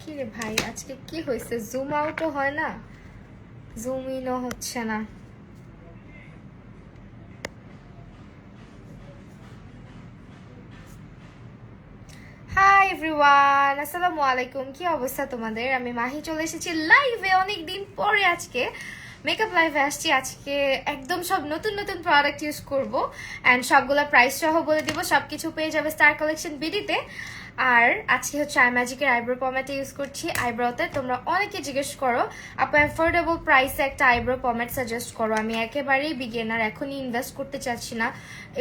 কি রে ভাই, আজকে কি হয়েছে? জুম আউটও হয় না, জুম ইনও হচ্ছে না। হাই এভরিওয়ান, আসসালামু আলাইকুম। কি অবস্থা তোমাদের? আমি মাহি চলে এসেছি লাইভে অনেক দিন পরে। আজকে মেকআপ লাইভে আসছি। আজকে একদম সব নতুন নতুন প্রোডাক্ট ইউজ করব অ্যান্ড সবগুলা প্রাইস সহ বলে দিব। সবকিছু পেয়ে যাবে স্টার কালেকশন বিডিতে। আর আজকে হচ্ছে আই ম্যাজিকের আইব্রো পমেটটা ইউজ করছি আইব্রোতে। তোমরা অনেকে জিজ্ঞেস করো আপু অ্যাফোর্ডেবল প্রাইসে একটা আইব্রো পমেট সাজেস্ট করো। আমি একেবারেই বিগিনার, এখনই ইনভেস্ট করতে চাচ্ছি না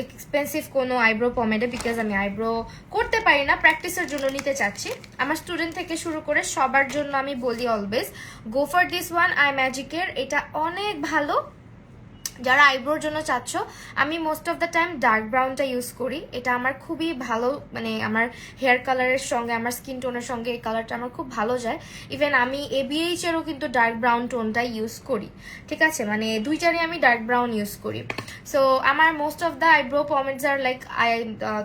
এক্সপেন্সিভ কোনো আইব্রো পমেটে, বিকজ আমি আইব্রো করতে পারি না, প্র্যাকটিসের জন্য নিতে চাচ্ছি। আমার স্টুডেন্ট থেকে শুরু করে সবার জন্য আমি বলি always go for this one, I ম্যাজিকের। এটা অনেক ভালো যারা আইব্রোর জন্য চাচ্ছ। আমি most of the time dark ব্রাউনটা ইউজ করি। এটা আমার খুবই ভালো, মানে আমার হেয়ার কালারের সঙ্গে, আমার স্কিন টোনের সঙ্গে এই কালারটা আমার খুব ভালো যায়। ইভেন আমি এবিএইচ এরও কিন্তু ডার্ক ব্রাউন টোনটা ইউজ করি, ঠিক আছে? মানে দুইটারই আমি ডার্ক ব্রাউন ইউজ করি। সো আমার most of the eyebrow pomades are like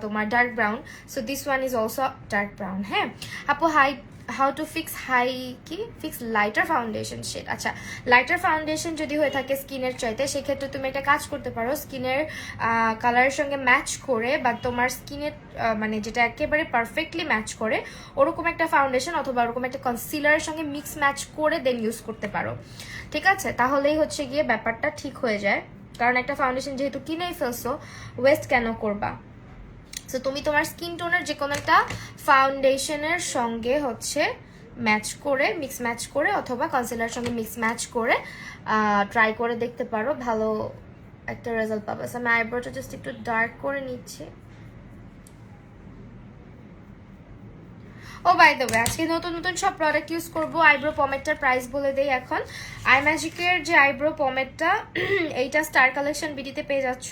তোমার dark brown. So this one is also dark brown. হ্যাঁ আপু, how to fix fix lighter foundation shade. আচ্ছা, লাইটার ফাউন্ডেশন যদি হয়ে থাকে স্কিনের চাইতে, সেক্ষেত্রে তুমি একটা কাজ করতে পারো, স্কিনের কালারের সঙ্গে ম্যাচ করে বা তোমার স্কিনের মানে যেটা একেবারে পারফেক্টলি ম্যাচ করে ওরকম একটা ফাউন্ডেশন অথবা ওরকম একটা কনসিলারের সঙ্গে মিক্স ম্যাচ করে দেন ইউজ করতে পারো, ঠিক আছে? তাহলেই হচ্ছে গিয়ে ব্যাপারটা ঠিক হয়ে যায়। কারণ একটা ফাউন্ডেশন যেহেতু কিনেই ফেলছো, ওয়েস্ট কেন করবা? সো তুমি তোমার স্কিন টোনের যে কোনো একটা ফাউন্ডেশনের সঙ্গে হচ্ছে ম্যাচ করে, মিক্স ম্যাচ করে অথবা কনসিলারের সঙ্গে মিক্স ম্যাচ করে ট্রাই করে দেখতে পারো, ভালো একটা রেজাল্ট পাবে। আমি আইব্রোটা জাস্ট একটু ডার্ক করে নিচ্ছি। ও বাই দ্য ওয়ে, আজকে নতুন নতুন সব প্রোডাক্ট ইউজ করবো। আইব্রো পমেটটার প্রাইস বলে দেই এখন। আই ম্যাজিকের যে আইব্রো পমেটটা, এইটা স্টার কালেকশন বিডিতে পেয়ে যাচ্ছ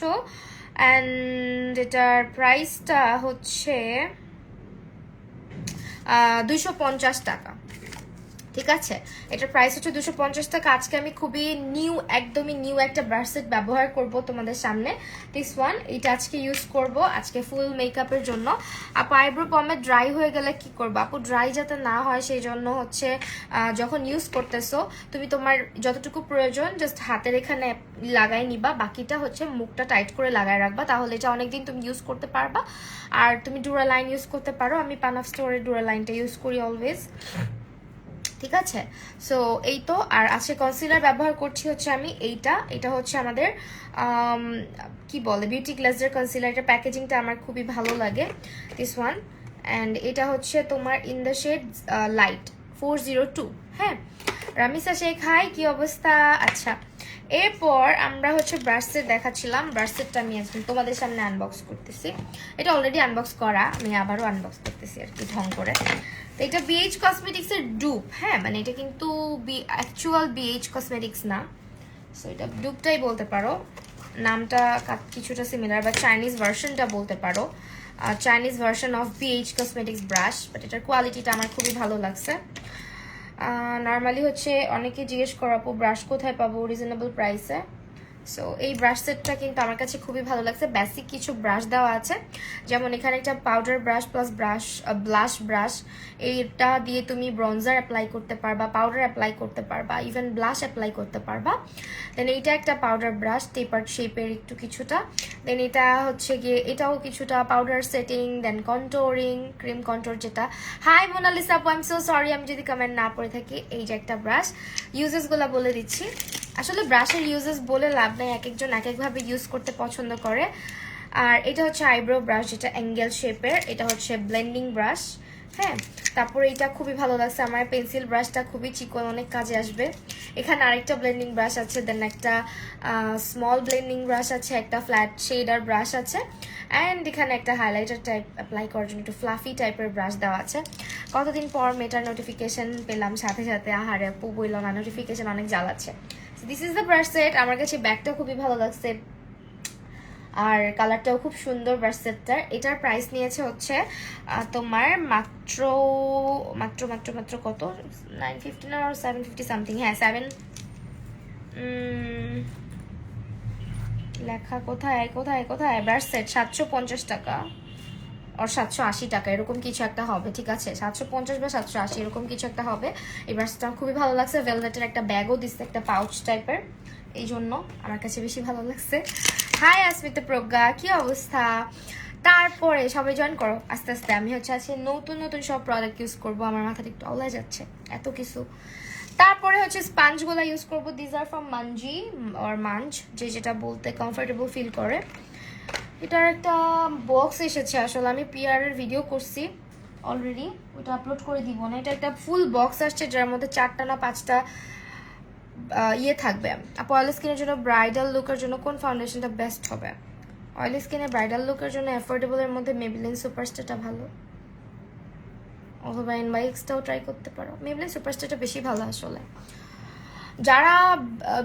অ্যান্ড এটার প্রাইসটা হচ্ছে 250 টাকা, ঠিক আছে? এটার প্রাইস হচ্ছে 250 টাকা। আজকে আমি খুবই একদমই নিউ একটা ব্রাশ সেট ব্যবহার করব তোমাদের সামনে। দিস ওয়ান, এটা আজকে ইউজ করব আজকে ফুল মেকআপের জন্য। আপু আইব্রো পমেট ড্রাই হয়ে গেলে কি করবো? আপু ড্রাই যাতে না হয় সেই জন্য হচ্ছে যখন ইউজ করতেছো তুমি তোমার যতটুকু প্রয়োজন জাস্ট হাতের এখানে লাগাই নিবা, বাকিটা হচ্ছে মুখটা টাইট করে লাগাই রাখবা, তাহলে এটা অনেকদিন তুমি ইউজ করতে পারবা। আর তুমি ডুরালাইন ইউজ করতে পারো, আমি পানাফ স্টোরের ডুরালাইনটা ইউজ করি অলওয়েজ, ঠিক আছে? সো এই তো। আর আজকে কনসিলার ব্যবহার করছি হচ্ছে আমি এটা হচ্ছে আমাদের কি বলে বিউটি গ্লাসের কনসিলার। এটা প্যাকেজিংটা আমার খুবই ভালো লাগে, দিস ওয়ান। অ্যান্ড এটা হচ্ছে তোমার ইন দ্য শেড লাইট 402। হ্যাঁ রামিসা শেখ, হাই, কি অবস্থা? আচ্ছা, এরপর আমরা হচ্ছে ব্রাশ সেট দেখাচ্ছিলাম। ব্রাশ সেটটা আমি এখন তোমাদের সামনে আনবক্স করতেছি। এটা অলরেডি আনবক্স করা, আমি আবারও আনবক্স করতেছি আর কি ঢং করে। তো এটা বিএইচ কসমেটিক্সের ডুপ। হ্যাঁ মানে এটা কিন্তু অ্যাকচুয়াল বিএইচ কসমেটিক্স না, সো এটা ডুপটাই বলতে পারো। নামটা কিছুটা সিমিলার, বা চাইনিজ ভার্সনটা বলতে পারো, Chinese version of BH cosmetics brush. But এটার কোয়ালিটিটা আমার খুবই ভালো লাগছে। নর্মালি হচ্ছে অনেকে জিজ্ঞেস করো আপু ব্রাশ কোথায় পাবো রিজনেবল প্রাইসে। সো এই ব্রাশ সেটটা কিন্তু আমার কাছে খুবই ভালো লাগছে। বেসিক কিছু ব্রাশ দেওয়া আছে, যেমন এখানে একটা powder brush plus blush brush. এইটা দিয়ে তুমি ব্রঞ্জার অ্যাপ্লাই করতে পারবা, পাউডার অ্যাপ্লাই করতে পারবা, ইভেন ব্লাশ অ্যাপ্লাই করতে পারবা। দেন এইটা একটা পাউডার ব্রাশ টেপার শেপের একটু কিছুটা। দেন এটা হচ্ছে গিয়ে এটাও কিছুটা পাউডার সেটিং, দেন কন্ট্রোলিং, ক্রিম কন্ট্রোল যেটা। হাই মোনালিসা আপু, আই এম সো সরি আমি যদি কমেন্ট না পড়ে থাকি। এই যে একটা ব্রাশ, ইউজেসগুলো বলে দিচ্ছি। আসলে ব্রাশের ইউজেস বলে লাভ নেই, এক একজন এক একভাবে ইউজ করতে পছন্দ করে। আর এটা হচ্ছে আইব্রো ব্রাশ যেটা অ্যাঙ্গেল শেপের, এটা হচ্ছে ব্লেন্ডিং ব্রাশ। হ্যাঁ তারপরে এটা খুবই ভালো লাগছে আমার, পেন্সিল ব্রাশটা খুবই চিকন, অনেক কাজে আসবে। এখানে আরেকটা ব্লেন্ডিং ব্রাশ আছে, দেন একটা স্মল ব্লেন্ডিং ব্রাশ আছে, একটা ফ্ল্যাট শেডার ব্রাশ আছে, অ্যান্ড এখানে একটা হাইলাইটার টাইপ অ্যাপ্লাই করার জন্য একটু ফ্লাফি টাইপের ব্রাশ দেওয়া আছে। কতদিন পর মেটার নোটিফিকেশন পেলাম সাথে সাথে, আহারে আপু বইল না, নোটিফিকেশন অনেক জ্বালাচ্ছে। This is the brush set. আমার কাছে ব্যাগটা খুবই ভালো লাগছে আর কালারটাও খুব সুন্দর ব্রাশ সেটটার। এটার প্রাইস নিয়েছে হচ্ছে তোমার মাত্র মাত্র মাত্র মাত্র কত, 950 না 750 সামথিং। হ্যাঁ 7 লেখা কোথায় কোথায় কোথায়, ব্রাশ সেট 750 টাকা। আর 780 টাকা এরকম কিছু একটা হবে, ঠিক আছে? 750 বা 780 এরকম কিছু একটা হবে। এই ব্রাশটা খুবই ভালো লাগছে। ভেলভেটের একটা ব্যাগও দিচ্ছে, একটা পাউচ টাইপের, এই জন্য আমার কাছে বেশি ভালো লাগছে। হাই আসমিতা প্রজ্ঞা, কি অবস্থা? তারপরে সবাই জয়েন করো আস্তে আস্তে। আমি হচ্ছে আজকে নতুন নতুন সব প্রোডাক্ট ইউজ করবো, আমার মাথাটা একটু অলায় যাচ্ছে এত কিছু। তারপরে হচ্ছে স্পঞ্জগুলো ইউজ করবো। দিস আর ফ্রম মানজি অর মাঞ্জ, যে যেটা বলতে কমফোর্টেবল ফিল করে। এটার একটা বক্স এসেছে, আসলে আমি পিআর এর ভিডিও করছি অলরেডি, ওটা আপলোড করে দিব না। এটা একটা ফুল বক্স আসছে, যার মধ্যে 4টা না 5টা ইয়ে থাকবে। আপু অয়েল স্কিনের জন্য ব্রাইডাল লুকের জন্য কোন ফাউন্ডেশনটা বেস্ট হবে? অয়েল স্কিনে ব্রাইডাল লুকের জন্য অ্যাফোর্ডেবলের মধ্যে মেবলিন সুপারস্টারটা ভালো, অথবা এনওয়াইএক্সটাও ট্রাই করতে পারো। মেবলিন সুপারস্টারটা বেশি ভালো আসলে। যারা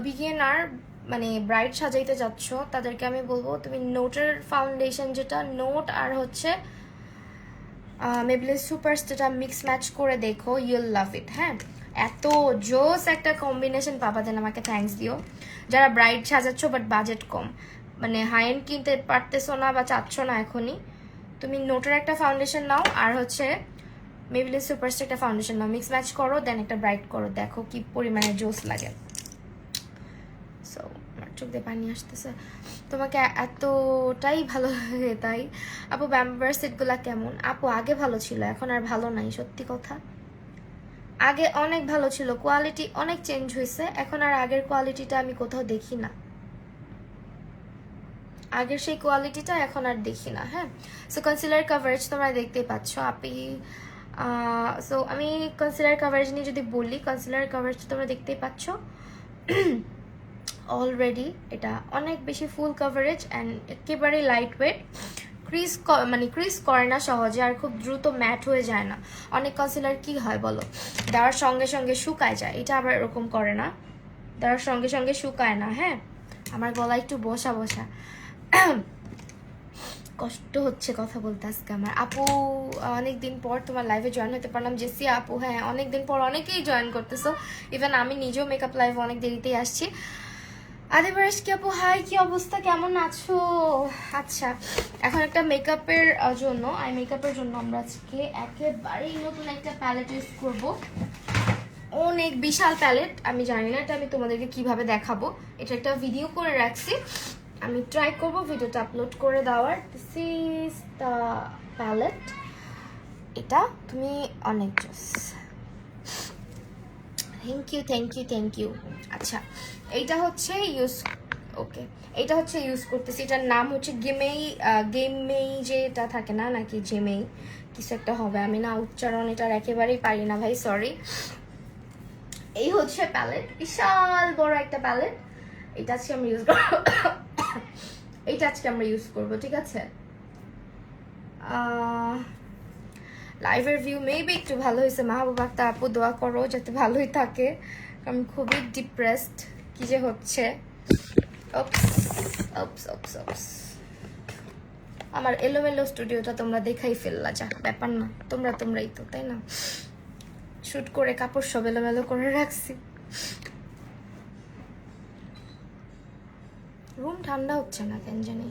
বিগিনার মানে ব্রাইড সাজাইতে যাচ্ছ তাদেরকে আমি বলবো তুমি নোটের ফাউন্ডেশন, যেটা নোট আর হচ্ছে মেবলিন সুপারস্টারটা মিক্স ম্যাচ করে দেখো, ইউল লাভ ইট। হ্যাঁ, এত জোস একটা কম্বিনেশন পাবা, দেন আমাকে থ্যাঙ্কস দিও। যারা ব্রাইড সাজাচ্ছ বাট বাজেট কম, মানে হাই এন্ড কিনতে পারতেছো না বা চাচ্ছ না এখনই, তুমি নোটের একটা ফাউন্ডেশন নাও আর হচ্ছে মেবলিন সুপারস্টার একটা ফাউন্ডেশন নাও, মিক্স ম্যাচ করো, দেন একটা ব্রাইট করো, দেখো কি পরিমাণে জোস লাগে। সো আমার চোখ দিয়ে পানি আসতেছে। তোমাকে এতটাই ভালো লাগে তাই? আপু ব্যাম্বার সেটগুলা কেমন? আপু আগে ভালো ছিল, এখন আর ভালো নাই, সত্যি কথা। আগে অনেক ভালো ছিল, কোয়ালিটি অনেক চেঞ্জ হয়েছে, এখন আর আগের কোয়ালিটিটা আমি কোথাও দেখি না। আগের সেই কোয়ালিটিটা এখন আর দেখি না। হ্যাঁ, সো কনসিলার কভারেজ তোমরা দেখতেই পাচ্ছ আপি। সো আমি কনসিলার কভারেজ নিয়ে যদি বলি, কনসিলার কভারেজ তোমরা দেখতেই পাচ্ছ অলরেডি, এটা অনেক বেশি ফুল কভারেজ অ্যান্ড একেবারে লাইট ওয়েট। ক্রিজ মানে ক্রিজ করে না সহজে, আর খুব দ্রুত ম্যাট হয়ে যায় না। অনেক কনসিলার কি হয় বলো, দেওয়ার সঙ্গে সঙ্গে শুকায় যায়, এটা আবার এরকম করে না, দেওয়ার সঙ্গে সঙ্গে শুকায় না। হ্যাঁ, আমার গলা একটু বসা বসা, কষ্ট হচ্ছে কথা বলতে আজকে আমার। আপু অনেকদিন পর তোমার লাইভে জয়েন হতে পারলাম। জেসি আপু, হ্যাঁ অনেকদিন পর অনেকেই জয়েন করতেছো, ইভেন আমি নিজেও মেকআপ লাইভ অনেক দেরিতেই আসছি। আদিবাস কি আপু, হাই, কি অবস্থা, কেমন আছো? আচ্ছা, এখন একটা মেকআপের জন্য আমরা আজকে একেবারেই নতুন একটা প্যালেট ইউজ করব। অনেক বিশাল প্যালেট, আমি জানি না এটা আমি তোমাদেরকে কিভাবে দেখাবো, এটা একটা ভিডিও করে রাখছি, আমি ট্রাই করব ভিডিওটা আপলোড করে দেওয়ার। This is the palette. এটা তুমি অনেক জোস, থ্যাংক ইউ। আচ্ছা, এইটা হচ্ছে এইটা হচ্ছে ইউজ করতেছি, এটার নাম হচ্ছে গেমেই যে এটা থাকে না নাকি জেমেই কিছু একটা হবে, আমি না উচ্চারণ এটার একেবারেই পারি না ভাই, সরি। এই হচ্ছে প্যালেট, বিশাল বড় একটা প্যালেট। এটা আজকে আমরা ইউজ করবো, ঠিক আছে? লাইভের ভিউ মেবি একটু ভালো হয়েছে। মাহবুব আক্তার আপু দোয়া করো যাতে ভালোই থাকে, আমি খুবই ডিপ্রেসড, কি যে হচ্ছে। আমার এলোমেলো স্টুডিওটা তোমরা দেখাই ফেললা, যা ব্যাপার না, তোমরাই তো, তাই না? শুট করে কাপড় সব এলোমেলো করে রাখছি। রুম ঠান্ডা হচ্ছে না কেন জানি।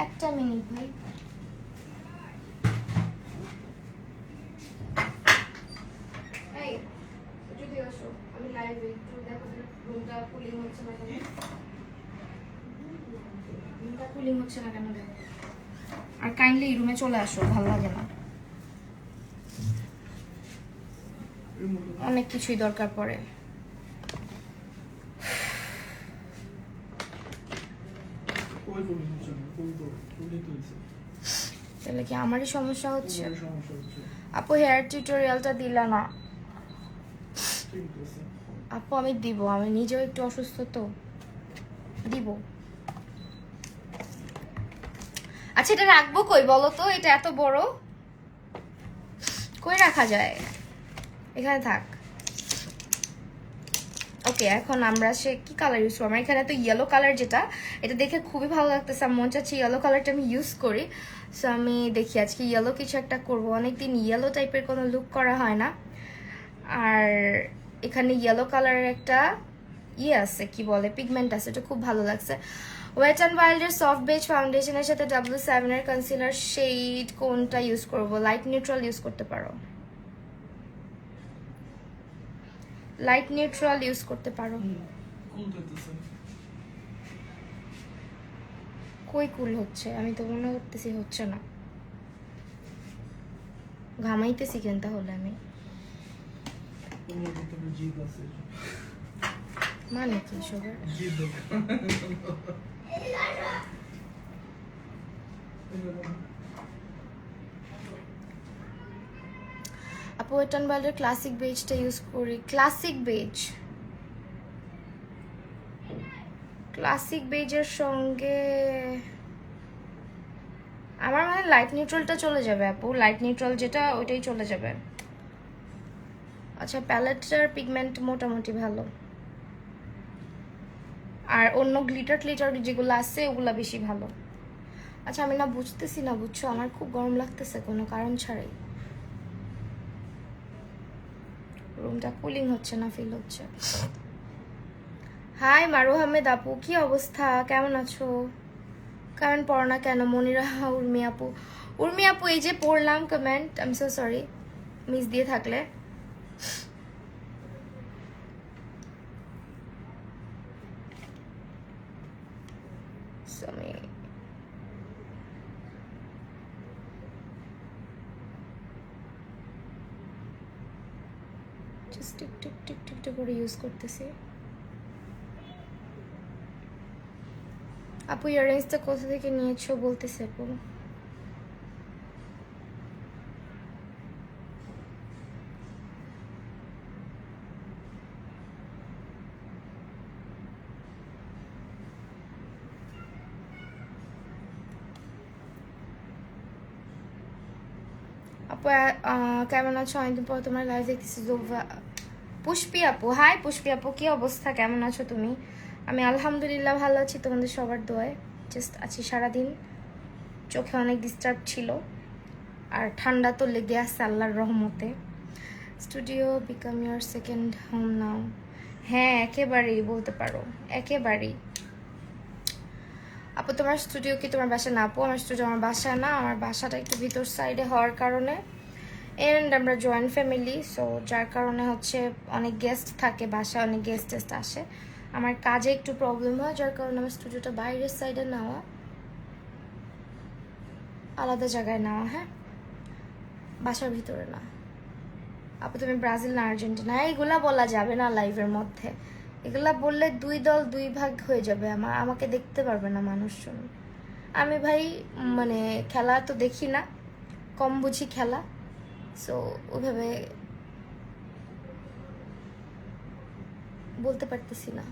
একটা মিনিট ভাই। আমি লাইভে দেখো রুমটা কুলিং হচ্ছে না কেন, দেখো। আর কাইন্ডলি রুমে চলে আসো, ভালো লাগে না, অনেক কিছুই দরকার পড়ে। তাহলে কি আমারই সমস্যা হচ্ছে? আপু হেয়ার টিউটোরিয়ালটা দিলা না। আপু আমি দিব, আমি নিজেও একটু অসুস্থ তো, দিব। আচ্ছা, এটা রাখবো কই বলো তো? এটা এত বড়, কই রাখা যায়? এখানে থাক। ওকে, এখন আমরা সে কি কালার ইউজ করবো? আমার এখানে তো ইয়েলো কালার, যেটা এটা দেখে খুবই ভালো লাগতেছে, মন চাচ্ছে ইয়েলো কালারটা আমি ইউজ করি। সো আমি দেখি আজকে ইয়েলো কিছু একটা করবো, অনেকদিন ইয়েলো টাইপের কোনো লুক করা হয় না। আর এখানে ইয়েলো কালারের একটা ইয়ে আছে, কি বলে, পিগমেন্ট আছে, এটা খুব ভালো লাগছে। ওয়েট অ্যান্ড ওয়াইল্ডের সফট বেজ ফাউন্ডেশনের সাথে W7 এর কনসিলার শেড কোনটা ইউজ করবো? লাইট নিউট্রাল ইউজ করতে পারো, লাইট নিউট্রাল ইউজ করতে পারো। কই কুল হচ্ছে? আমি তো মনে করতেছি হচ্ছে না, ঘামাইতেছি কেন তাহলে আমি? মানে কি সবার? আপু ওয়েট অ্যান্ড ওয়াইল্ডের ক্লাসিক বেজটা ইউজ করি। ক্লাসিক বেজ, ক্লাসিক বেজের সঙ্গে আমার মানে লাইট নিউট্রালটা চলে যাবে আপু, লাইট নিউট্রাল যেটা ওইটাই চলে যাবে। আচ্ছা, প্যালেটটার পিগমেন্ট মোটামুটি ভালো, আর অন্য গ্লিটার ক্লিটার যেগুলো আছে ওগুলা বেশি ভালো। আচ্ছা আমি না বুঝতেছি না, বুঝছো, আমার খুব গরম লাগতেছে কোনো কারণ ছাড়াই। রুমটা কুলিং হচ্ছে না, ফিল হচ্ছে। হাই মারু আহমেদ আপু, কি অবস্থা, কেমন আছো? কমেন্ট পড়ো না কেন? মনিরা উর্মি আপু, উর্মি আপু এই যে পড়লাম comment, I am so sorry miss দিয়ে থাকলে। আমি just tick tick tick tick tick করে ইউজ করতেছি। আপু ইয়াররিংসটা কোথা থেকে নিয়েছো বলতেছে আপু। আপু কেমন আছো? অনেকদিন পর তোমার লাইভ দেখতেছি। পুষ্পি আপু, হাই পুষ্পি আপু, কি অবস্থা, কেমন আছো তুমি? আমি আলহামদুলিল্লাহ ভালো আছি, তোমাদের সবার দোয়ায় জাস্ট আছি সারাদিন। চোখে অনেক ডিস্টার্ব ছিল, আর ঠান্ডা তো লেগে আছে আল্লাহর রহমতে। Studio become your second home now. হ্যাঁ একেবারেই বলতে পারো, একেবারেই। আপু তোমার স্টুডিও কি তোমার বাসা? না আপু আমার স্টুডিও আমার বাসা না, আমার বাসাটা একটু ভিতর সাইডে হওয়ার কারণে, এন্ড আমরা জয়েন্ট ফ্যামিলি, সো যার কারণে হচ্ছে অনেক গেস্ট থাকে বাসায়, অনেক গেস্ট টেস্ট আসে, আমার কাজে একটু প্রবলেম হয়, যার কারণে আমার স্টুডিওটা বাইরের সাইডে নেওয়া, আলাদা জায়গায় নেওয়া। হ্যাঁ, বাসার ভিতরে না। আপু তুমি ব্রাজিল না আর্জেন্টিনা? এইগুলা বলা যাবে না লাইভের মধ্যে, এগুলা বললে দুই দল দুই ভাগ হয়ে যাবে, আমাকে দেখতে পারবে না মানুষজন। আমি ভাই মানে খেলা তো দেখি না, কম বুঝি খেলা, সো ওইভাবে বলতে পারতেছি না।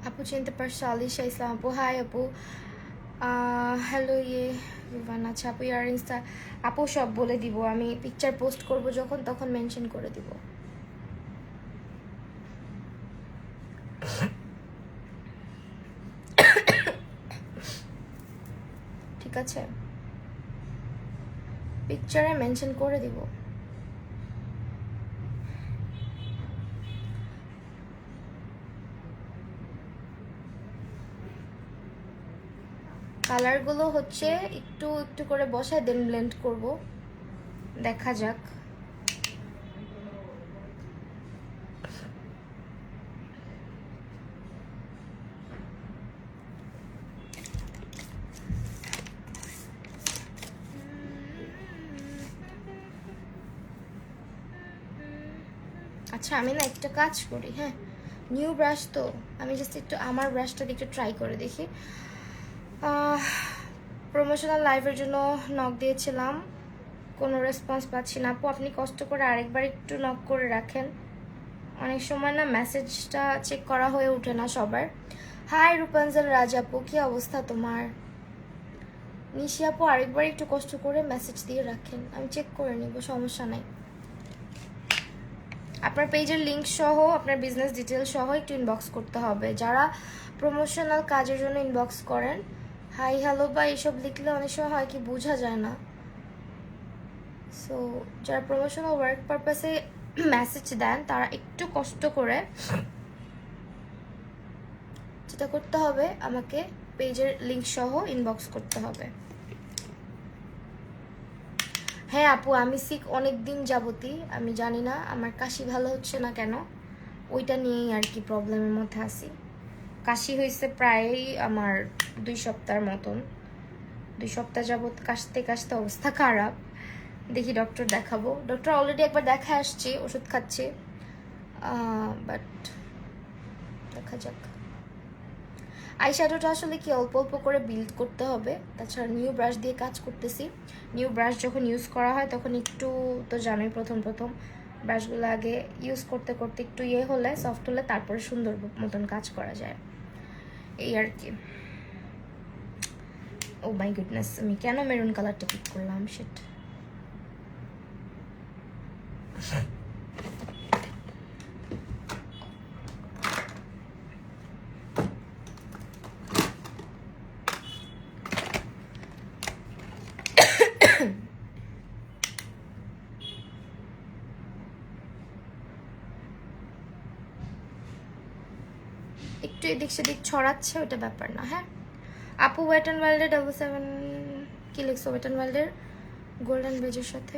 আপু চিনতে পারছো? আলিশা ইসলাম আপু, হাই আপু। হ্যালো ইয়ে রিভান। আচ্ছা আপু ইয়াররিংসটা আপু সব বলে দিব, আমি পিকচার পোস্ট করব যখন তখন মেনশন করে দিব। ঠিক আছে, পিকচারে মেনশন করে দিব। কালারগুলো হচ্ছে একটু একটু করে বসায় দেন ব্লেন্ড করব, দেখা যাক। আচ্ছা আমি না একটা কাজ করি, হ্যাঁ নিউ ব্রাশ তো, আমি জাস্ট একটু আমার ব্রাশটা একটু ট্রাই করে দেখি। প্রমোশনাল লাইভের জন্য নক দিয়েছিলাম, কোনো রেসপন্স পাচ্ছি না। আপু আপনি কষ্ট করে আরেকবার একটু নক করে রাখেন, অনেক সময় না মেসেজটা চেক করা হয়ে ওঠে না সবার। হাই রূপাঞ্জল রাজ আপু, কি অবস্থা তোমার? নিশি আপু আরেকবার একটু কষ্ট করে মেসেজ দিয়ে রাখেন, আমি চেক করে নিব, সমস্যা নাই। আপনার পেজের লিংক সহ আপনার বিজনেস ডিটেল সহ একটু ইনবক্স করতে হবে। যারা প্রমোশনাল কাজের জন্য ইনবক্স করেন, হাই হ্যালো বা এইসব লিখলে অনেক সময় হয় কি বোঝা যায় না। সো যারা প্রমোশনাল ওয়ার্ক পারপাসে মেসেজ দেন তারা একটু কষ্ট করে যেটা করতে হবে, আমাকে পেজের লিংক সহ ইনবক্স করতে হবে। হ্যাঁ আপু, আমি সিক অনেক দিন যাবতই, আমি জানি না আমার কাশি ভালো হচ্ছে না কেন, ওইটা নিয়েই আর কি প্রবলেমের মধ্যে আছি। কাশি হয়েছে প্রায়ই আমার 2 সপ্তাহের মতন, 2 সপ্তাহ যাবত কাশতে কাশতে অবস্থা খারাপ। দেখি ডক্টর দেখাবো, ডক্টর অলরেডি একবার দেখা আসছি, ওষুধ খাচ্ছি, বাট দেখা যাক। আইশ্যাডোটা আসলে কি অল্প অল্প করে বিল্ড করতে হবে, তাছাড়া নিউ ব্রাশ দিয়ে কাজ করতেছি। নিউ ব্রাশ যখন ইউজ করা হয় তখন একটু, তো জানোই প্রথম প্রথম ব্রাশগুলো আগে ইউজ করতে করতে একটু ইয়ে হলে, সফট হলে তারপরে সুন্দর মতন কাজ করা যায়, এই আর কি। ও মাই গুডনেস, আমি কেন মেরুন কালারটা পিক করলাম, শিট। একটু এদিক সেদিক ছড়াচ্ছে, ওটা ব্যাপার না। হ্যাঁ আপু, ওয়েট অ্যান্ড ওয়াইল্ডের 77 কি লিখছো? ওয়েট অ্যান্ড ওয়াইল্ডের গোল্ডেন বেজের সাথে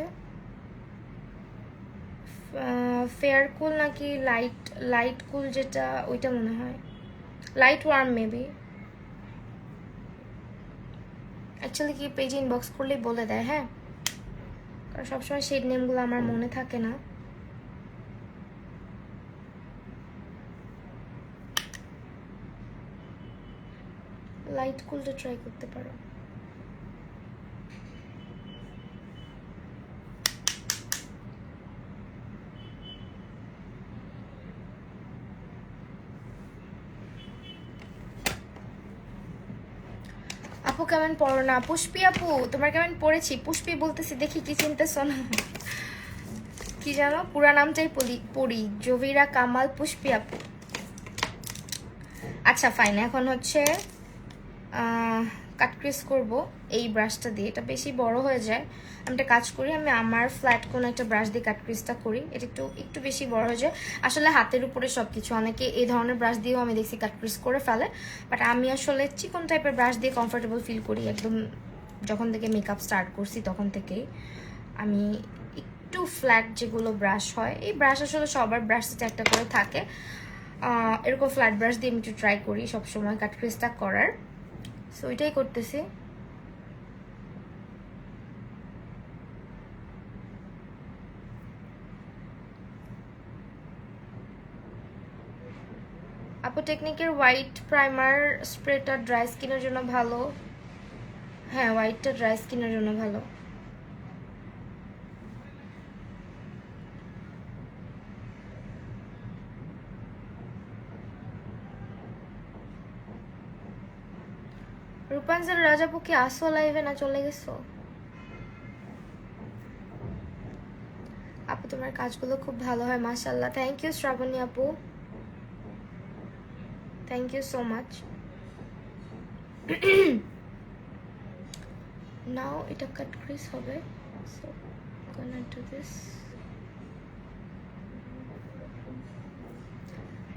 ফেয়ার কুল নাকি লাইট, লাইট কুল যেটা, ওইটা মনে হয় লাইট ওয়ার্ম মেবি। অ্যাকচুয়ালি কি পেজে ইনবক্স করলেই বলে দেয়, হ্যাঁ, কারণ সবসময় শেড নেমগুলো আমার মনে থাকে না। লাইট কুলটা ট্রাই করতে পারো। আপু কেমন পড়ো না? পুষ্পি আপু, তোমার কেমন পড়েছি? পুষ্পি বলতেছি, দেখি কি চিনতেছো না। কি জানো পুরা নামটাই পড়ি, জভিরা কামাল পুষ্পি আপু। আচ্ছা ফাইন, এখন হচ্ছে কাট ক্রিজ করবো এই ব্রাশটা দিয়ে। এটা বেশি বড় হয়ে যায়, আমি একটা কাজ করি, আমি আমার ফ্ল্যাট কোনো একটা ব্রাশ দিয়ে কাট ক্রিজটা করি, এটা একটু একটু বেশি বড় হয়ে যায়। আসলে হাতের উপরে সব কিছু, অনেকে এই ধরনের ব্রাশ দিয়েও আমি দেখছি কাট ক্রিজ করে ফেলে, বাট আমি আসলে চিকন টাইপের ব্রাশ দিয়ে কমফোর্টেবল ফিল করি। একদম যখন থেকে মেকআপ স্টার্ট করছি তখন থেকেই আমি একটু ফ্ল্যাট যেগুলো ব্রাশ হয়, এই ব্রাশ আসলে সবার ব্রাশ সেটে একটা করে থাকে, এরকম ফ্ল্যাট ব্রাশ দিয়ে আমি একটু ট্রাই করি সবসময় কাট ক্রিজটা করার। সো এটাই করতেছি। আপু টেকনিকের হোয়াইট প্রাইমার স্প্রেটা ড্রাই স্কিনের জন্য ভালো? হ্যাঁ, হোয়াইটটা ড্রাই স্কিনের জন্য ভালো। রূপাঞ্জল রাজাপু কি আসো লাইভে না চলে গেছো? আপু তোমার কাজগুলো খুব ভালো হয় মাশাআল্লাহ। থ্যাংক ইউ শ্রাবণী আপু, থ্যাংক ইউ সো মাচ। নাও এটা কাট ক্রিজ হবে, সো gonna do this.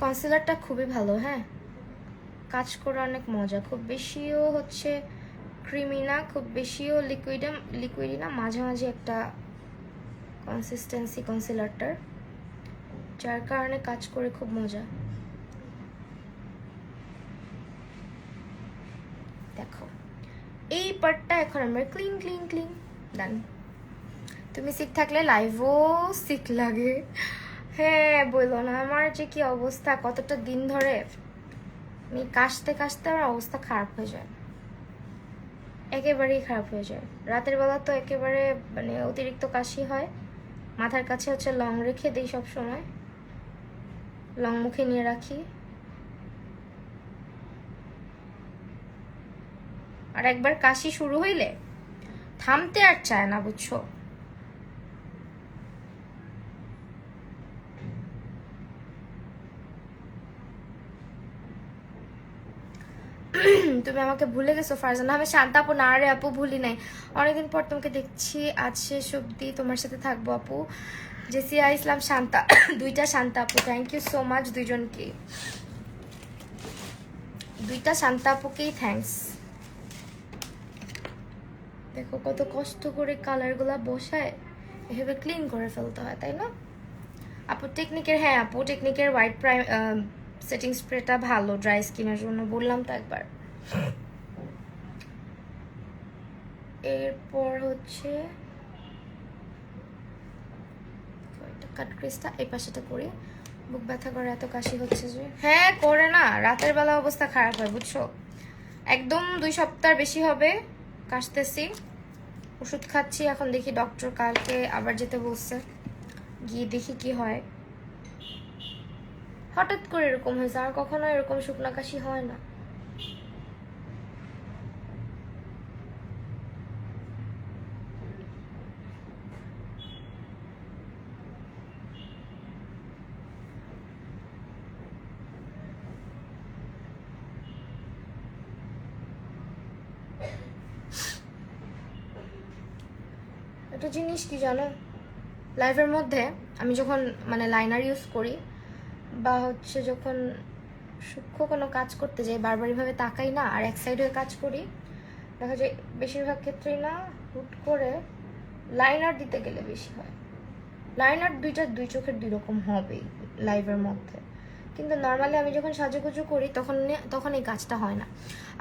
কনসিলারটা খুবই ভালো, হ্যাঁ, কাজ করে অনেক মজা, খুব বেশিও হচ্ছে ক্রিমি না, খুব বেশিও লিকুইডি না, মাঝামাঝি একটা কনসিস্টেন্সি কনসিলারটার, যার কারণে কাজ করে খুব মজা। দেখো এই পার্টটা এখন আমরা ক্লিন ক্লিন ক্লিন ডান। তুমি সিক থাকলে লাইভও সিক লাগে, হ্যাঁ বললো না, আমার যে কি অবস্থা, কতটা দিন ধরে আমি কাশতে কাশতে আমার অবস্থা খারাপ হয়ে যায়, একেবারেই খারাপ হয়ে যায়। রাতের বেলা তো একেবারে মানে অতিরিক্ত কাশি হয়, মাথার কাছে হচ্ছে লং রেখে দিই, সব সময় লং মুখে নিয়ে রাখি। আর একবার কাশি শুরু হইলে থামতে আর চায় না, বুঝছো? তুমি আমাকে ভুলে গেছো ফারজানা? আমি শান্তা আপু। না রে আপু, ভুলি নাই। অনেকদিন পর তোমাকে দেখছি, আজ শেষ অব্দি তোমার সাথে থাকবো আপু। জেসিয়া ইসলাম, শান্তা, দুইটা শান্তা আপু, থ্যাংক ইউ সো মাচ দুইজনকে, দুইটা শান্তা আপুকেই থ্যাঙ্কস। দেখো কত কষ্ট করে কালারগুলা বসায় এভাবে ক্লিন করে ফেলতে হয়, তাই না আপু? টেকনিকের, হ্যাঁ আপু, টেকনিকের হোয়াইট প্রাইম সেটিং স্প্রেটা ভালো ড্রাই স্কিনের জন্য, বললাম তো একবার। এরপর হচ্ছে কাট ক্রিজটা এই পাশেটা করি। বুক ব্যথা করে, এত কাশি হচ্ছে যে। হ্যাঁ করে না, রাতের বেলা অবস্থা খারাপ হয়, বুঝছো? একদম 2 সপ্তাহ বেশি হবে কাশতেছি, ওষুধ খাচ্ছি। এখন দেখি ডক্টর কালকে আবার যেতে বলছে, গিয়ে দেখি কি হয়। হঠাৎ করে এরকম হয়েছে, আর কখনো এরকম শুকনা কাশি হয় না। একটা জিনিস কি জানো, লাইফের মধ্যে আমি যখন মানে লাইনার ইউজ করি বা হচ্ছে যখন সূক্ষ্ম কোনো কাজ করতে যাই, বারবার এভাবে তাকাই না আর এক সাইড হয়ে কাজ করি, দেখা যায় বেশিরভাগ ক্ষেত্রেই না হুট করে লাইনার দিতে গেলে বেশি হয়। লাইনার দুই চোখের 2 রকম হবেই লাইভের মধ্যে, কিন্তু নর্মালি আমি যখন সাজুগুজু করি তখন এই কাজটা হয় না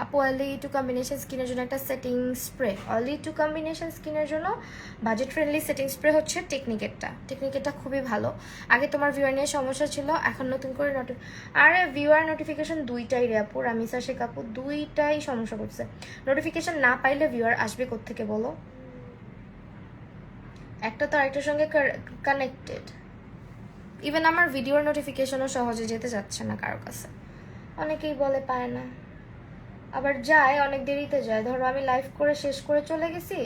আপু। অয়েলি টু কম্বিনেশন স্কিনের জন্য একটা setting spray, oily to combination স্কিনের জন্য বাজেট ফ্রেন্ডলি সেটিং স্প্রে হচ্ছে টেকনিকেরটা খুবই ভালো। আগে তোমার ভিউয়ার নিয়ে সমস্যা ছিল, এখন নতুন করে আরে ভিউয়ার নোটিফিকেশন দুইটাই রে আপু, রামিসা শেখ আপু, দুইটাই সমস্যা করছে। নোটিফিকেশন না পাইলে ভিউয়ার আসবে কোত্থেকে বলো? একটা তো আরেকটার সঙ্গে কানেক্টেড। ইভেন আমার ভিডিওর নোটিফিকেশনও সহজে যেতে যাচ্ছে না কারো কাছে, অনেকেই বলে পায় না, আবার যায় অনেক দেরিতে যায়। ধরো আমি লাইভ করে শেষ করে চলে গেছি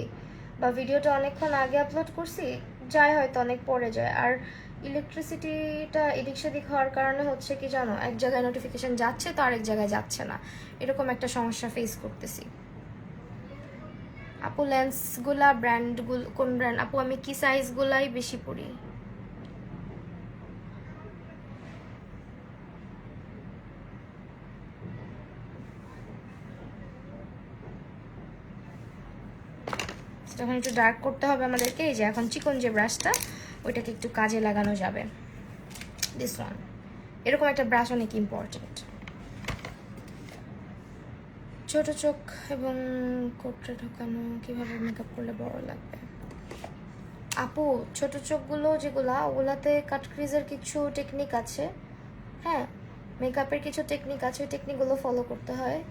বা ভিডিওটা অনেকক্ষণ আগে আপলোড করছি, যায় হয়তো অনেক পরে যায়। আর ইলেকট্রিসিটিটা এদিক সেদিক হওয়ার কারণে হচ্ছে কি জানো, এক জায়গায় নোটিফিকেশন যাচ্ছে তো আরেক জায়গায় যাচ্ছে না, এরকম একটা সমস্যা ফেস করতেছি। আপু লেন্সগুলা ব্র্যান্ডগুলো কোন ব্র্যান্ড আপু? আমি কি সাইজগুলাই বেশি পরি। যখন একটু ডার্ক করতে হবে আমাদেরকে, এই যে এখন চিকন যে ব্রাশটা, ওইটাকে একটু কাজে লাগানো যাবে। দিস ওয়ান, এরকম একটা ব্রাশ অনেক ইম্পর্টেন্ট। ছোট চোখ এবং কোটরে ঢোকানো কিভাবে মেকআপ করলে বড় লাগবে আপু? ছোট চোখগুলো যেগুলা, ওগুলাতে কাট ক্রিজের কিছু টেকনিক আছে, হ্যাঁ মেকআপের কিছু টেকনিক আছে, ওই টেকনিকগুলো ফলো করতে হয়।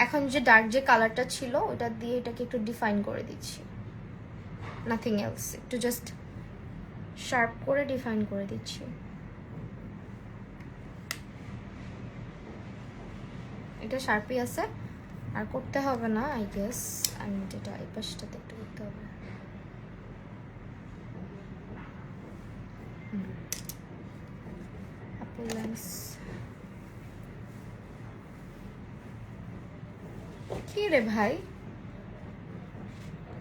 এখন যে ডার্ক যে কালারটা ছিল ওটা দিয়ে এটাকে একটু ডিফাইন করে দিচ্ছি, নাথিং এলস, একটু জাস্ট শার্প করে ডিফাইন করে দিচ্ছি। এটা শার্পই আছে, আর করতে হবে না আই গেস। আমি এটা এই পাশটাতে একটু করতে হবে। আপু লেন্স কি রে ভাই,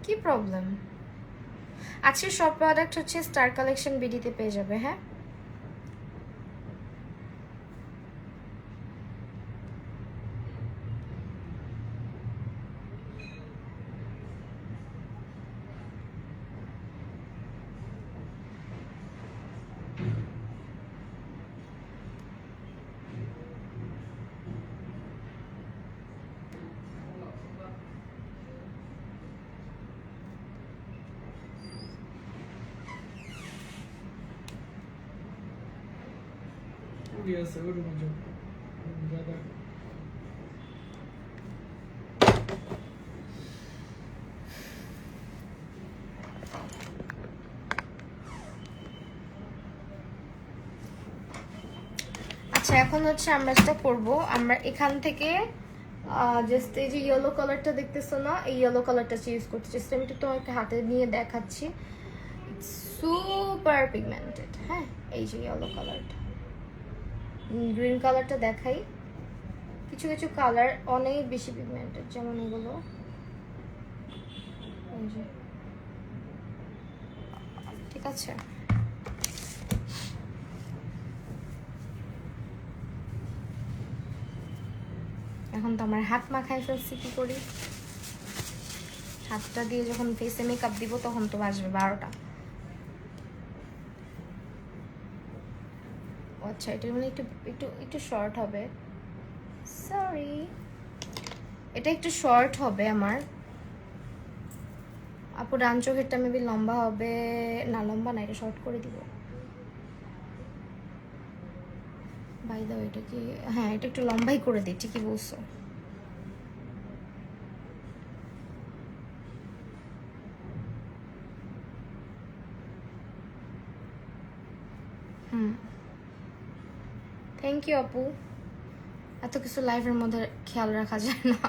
কি প্রবলেম? আজকে সব প্রোডাক্ট হচ্ছে স্টার কালেকশন বিডিতে পেয়ে যাবে, হ্যাঁ। যতটুকু আছে ওটুকু ज़्यादा আচ্ছা এখন হচ্ছে আমরা যেটা করবো, আমরা এখান থেকে জাস্ট এই যে ইয়েলো কালারটা দেখতেছো না, এই ইয়েলো কালারটা ইউজ করতে চাইছি। আমি একটু তোমাকে হাতে নিয়ে দেখাচ্ছি, সুপার পিগমেন্টেড। হ্যাঁ, এই যে ইয়েলো কালারটা, গ্রিন কালারটা দেখাই। কিছু কিছু কালার অনেক বেশি পিগমেন্টেড, যেমন এগুলো, এই যে, ঠিক আছে। এখন তো আমার হাত মাখায় ফেলছি, কি করি? হাতটা দিয়ে যখন ফেসে মেকআপ দিব তখন তো বাজবে 12টা। আচ্ছা, এটা মানে একটু একটু একটু শর্ট হবে, সরি, এটা একটু শর্ট হবে আমার। আপু ডান চোখেরটা মেবি লম্বা হবে, না লম্বা না, এটা শর্ট করে দিব। বাই দাও, এটা কি, হ্যাঁ এটা একটু লম্বাই করে দিই, ঠিকই বলছো। থ্যাংক ইউ আপু, এত কিছু লাইফের মধ্যে খেয়াল রাখা যায় না।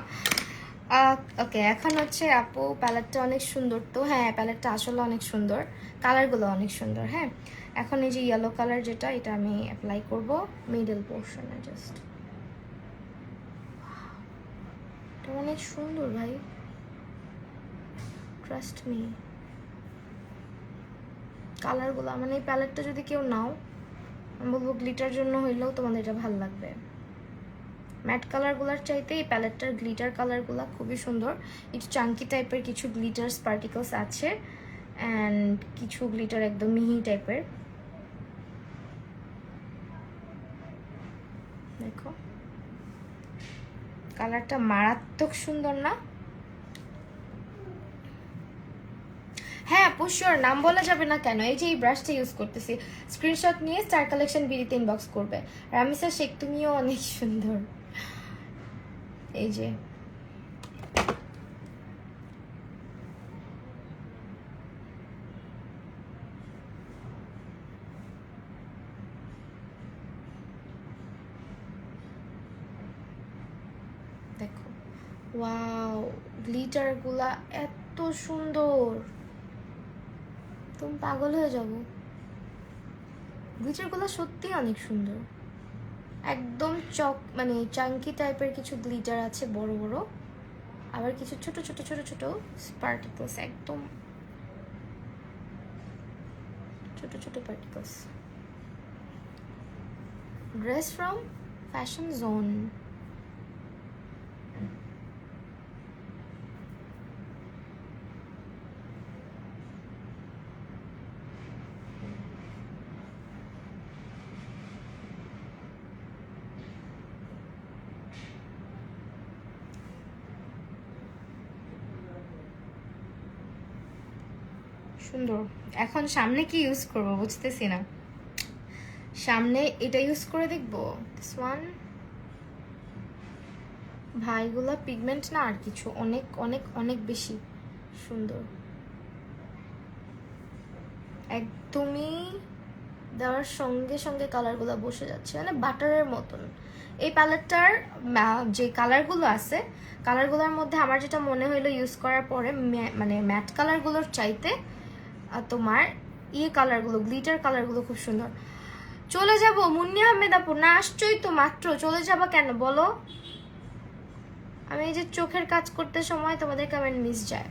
ওকে, এখন হচ্ছে আপু প্যালেটটা অনেক সুন্দর তো, হ্যাঁ প্যালেটটা আসলে অনেক সুন্দর, কালারগুলো অনেক সুন্দর। হ্যাঁ, এখন এই যে ইয়েলো কালার যেটা, এটা আমি অ্যাপ্লাই করব মিডল পোর্শনে জাস্ট। এটা অনেক সুন্দর ভাই, ট্রাস্ট মি। কালারগুলো মানে এই প্যালেটটা যদি কেউ নাও, আমি বলবো গ্লিটার জন্য হইলেও তোমাদের এটা ভালো লাগবে। ম্যাট কালারগুলোর চাইতে এই প্যালেটটার গ্লিটার কালারগুলো খুবই সুন্দর। একটু চাঙ্কি টাইপের কিছু গ্লিটার স্পার্টিকলস আছে, অ্যান্ড কিছু গ্লিটার একদম মিহি টাইপের। দেখো কালারটা মারাত্মক সুন্দর না? হ্যাঁ আপু শিওর, নাম বলা যাবে না কেন? এই যে এই ব্রাশটা ইউজ করতেছি, স্ক্রিনশট নিয়ে স্টার কালেকশন বিডিতে ইনবক্স করবে। রামিসা শেখ, তুমিও অনেক সুন্দর। এই যে দেখো, ওয়াও, গ্লিটার গুলা এত সুন্দর, তুমি পাগল হয়ে যাবো। গ্লিটার গুলা সত্যি অনেক সুন্দর, একদম চক মানে চাঙ্কি টাইপের কিছু গ্লিটার আছে বড় বড়, আবার কিছু ছোট ছোট ছোট ছোট পার্টিকলস, একদম ছোট ছোট particles. Dress from fashion zone. সুন্দর। এখন সামনে কি ইউজ করব বুঝতেছি না, সামনে এটা ইউজ করে দেখবো। দিস ওয়ান, ভাইগুলা পিগমেন্ট না আর কিছু, অনেক অনেক অনেক বেশি সুন্দর, একদমই দেওয়ার সঙ্গে সঙ্গে কালারগুলো বসে যাচ্ছে, মানে বাটারের মতন। এই প্যালেটটার যে কালারগুলো আছে, কালারগুলোর মধ্যে আমার যেটা মনে হইলো ইউজ করার পরে, মানে ম্যাট কালারগুলোর চাইতে তোমার ইয়ে কালারগুলো, গ্লিটার কালারগুলো খুব সুন্দর। চলে যাব মুন্নি আহমেদ আপু, না আসছোই তো মাত্র, চলে যাবা কেন বলো? আমি এই যে চোখের কাজ করতে সময় তোমাদের কমেন্ট মিস যায়,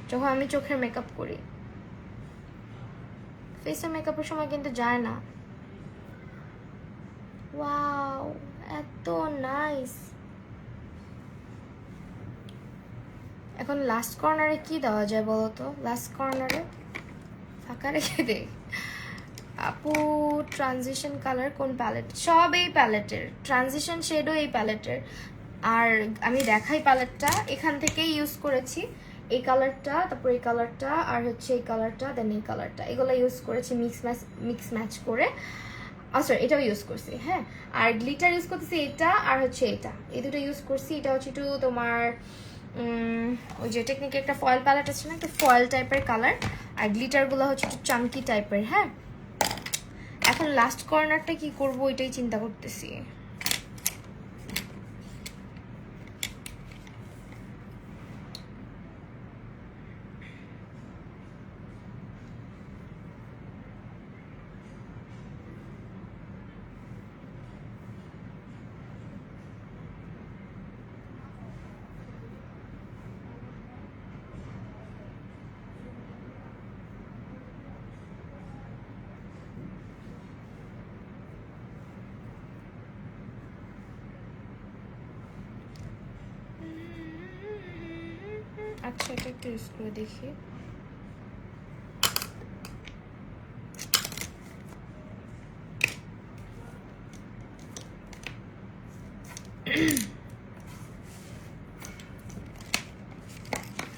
যখন আমি চোখের মেকআপ করি, ফেসে মেকআপের সময় কিন্তু যায় না। ওয়াও, এত নাইস। এখন লাস্ট কর্নারে কি দেওয়া যায় বলো তো? লাস্ট কর্নারে ফাঁকা রেখে দে আপু। ট্রানজিশন কালার কোন প্যালেট? সব এই প্যালেটের, ট্রানজিশন শেডও এই প্যালেটের। আর আমি দেখাই প্যালেটটা, এখান থেকেই ইউজ করেছি এই কালারটা, তারপর এই কালারটা, আর হচ্ছে এই কালারটা, দেন এই কালারটা, এগুলো ইউজ করেছি মিক্স ম্যাচ করে। সরি এটাও ইউজ করছি, হ্যাঁ। আর গ্লিটার ইউজ করতেছি এটা আর হচ্ছে এটা, এই দুটো ইউজ করছি। এটা হচ্ছে একটু তোমার ওই যে টেকনিকে একটা ফয়েল প্যালেট আছে না, একটু ফয়েল টাইপের কালার, আর গ্লিটারগুলো হচ্ছে একটু চাঙ্কি টাইপের, হ্যাঁ। এখন লাস্ট কর্নারটা কি করব এটাই চিন্তা করতেছি। আচ্ছা এটা একটু ইউজ করে দেখি।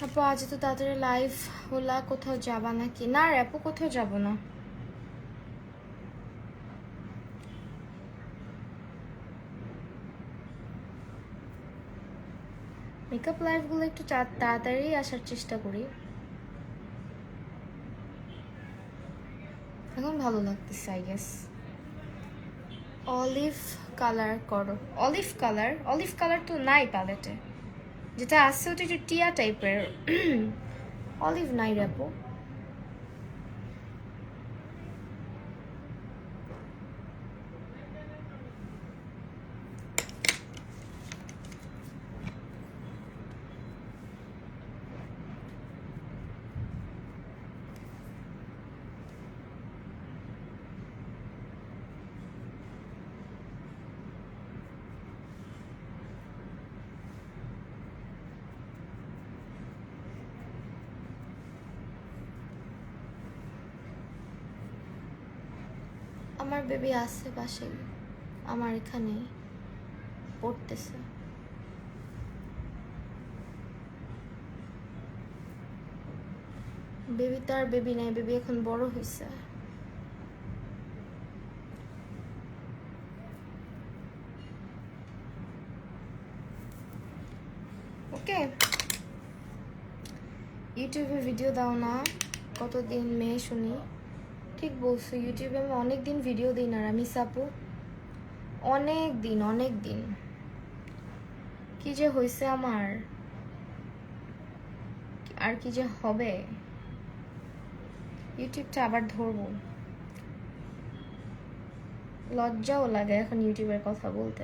আপু আজ তো তাড়াতাড়ি লাইভ হলা, কোথাও যাবা নাকি? না রে আপু, কোথাও যাব না। মেকআপ লাইভগুলো একটু তাড়াতাড়ি আসার চেষ্টা করি। এখন ভালো লাগতেছে আই গেস। অলিভ কালার করো। অলিভ কালার তো নাই প্যালেটে, যেটা আছে ওটা একটু টিয়া টাইপের। অলিভ নাই রে আপু। আমার বেবি আছে পাশে, আমার এখানে পড়তেছে। বেবি তো আর বেবি নাই, বেবি এখন বড় হয়েছে। ওকে, ইউটিউবে ভিডিও দাও না কতদিন মেয়ে শুনি। ঠিক বলছো, ইউটিউবে আমি অনেক দিন ভিডিও দিই না রামিস আপু, অনেক দিন। কি যে হয়েছে আমার, আর কি যে হবে। ইউটিউবটা আবার ধরবো, লজ্জাও লাগে এখন ইউটিউবের কথা বলতে,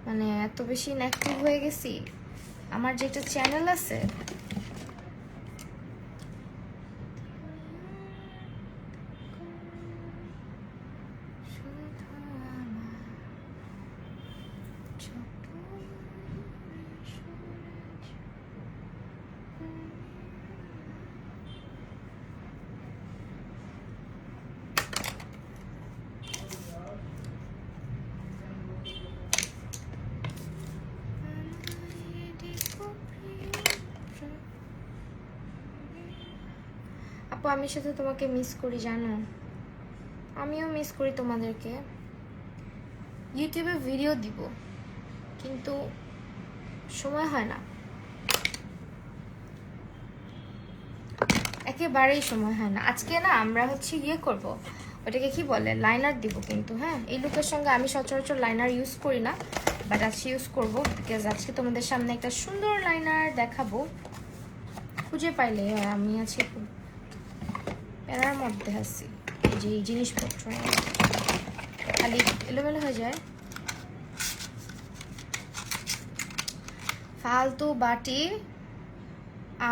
মানে এত বেশি ইনঅ্যাক্টিভ হয়ে গেছি। আমার যে একটা চ্যানেল আছে, আপু আমি শুধু তোমাকে মিস করি জানো, আমিও মিস করি তোমাদেরকে। ইউটিউবে ভিডিও দিব কিন্তু সময় হয় না, একেবারেই সময় হয় না। আজকে না আমরা হচ্ছে ইয়ে করব, ওটাকে কি বলে, লাইনার দিব কিন্তু, হ্যাঁ। এই লুকের সঙ্গে আমি সচরাচর লাইনার ইউজ করি না, বাট আজকে ইউজ করবো, বিকজ আজকে তোমাদের সামনে একটা সুন্দর লাইনার দেখাবো। খুঁজে পাইলে আমি আছি খুব প্যারার মধ্যে আছি, যে এই জিনিসপত্র খালি এলোমেলো হয়ে যায়। ফালতু বাটি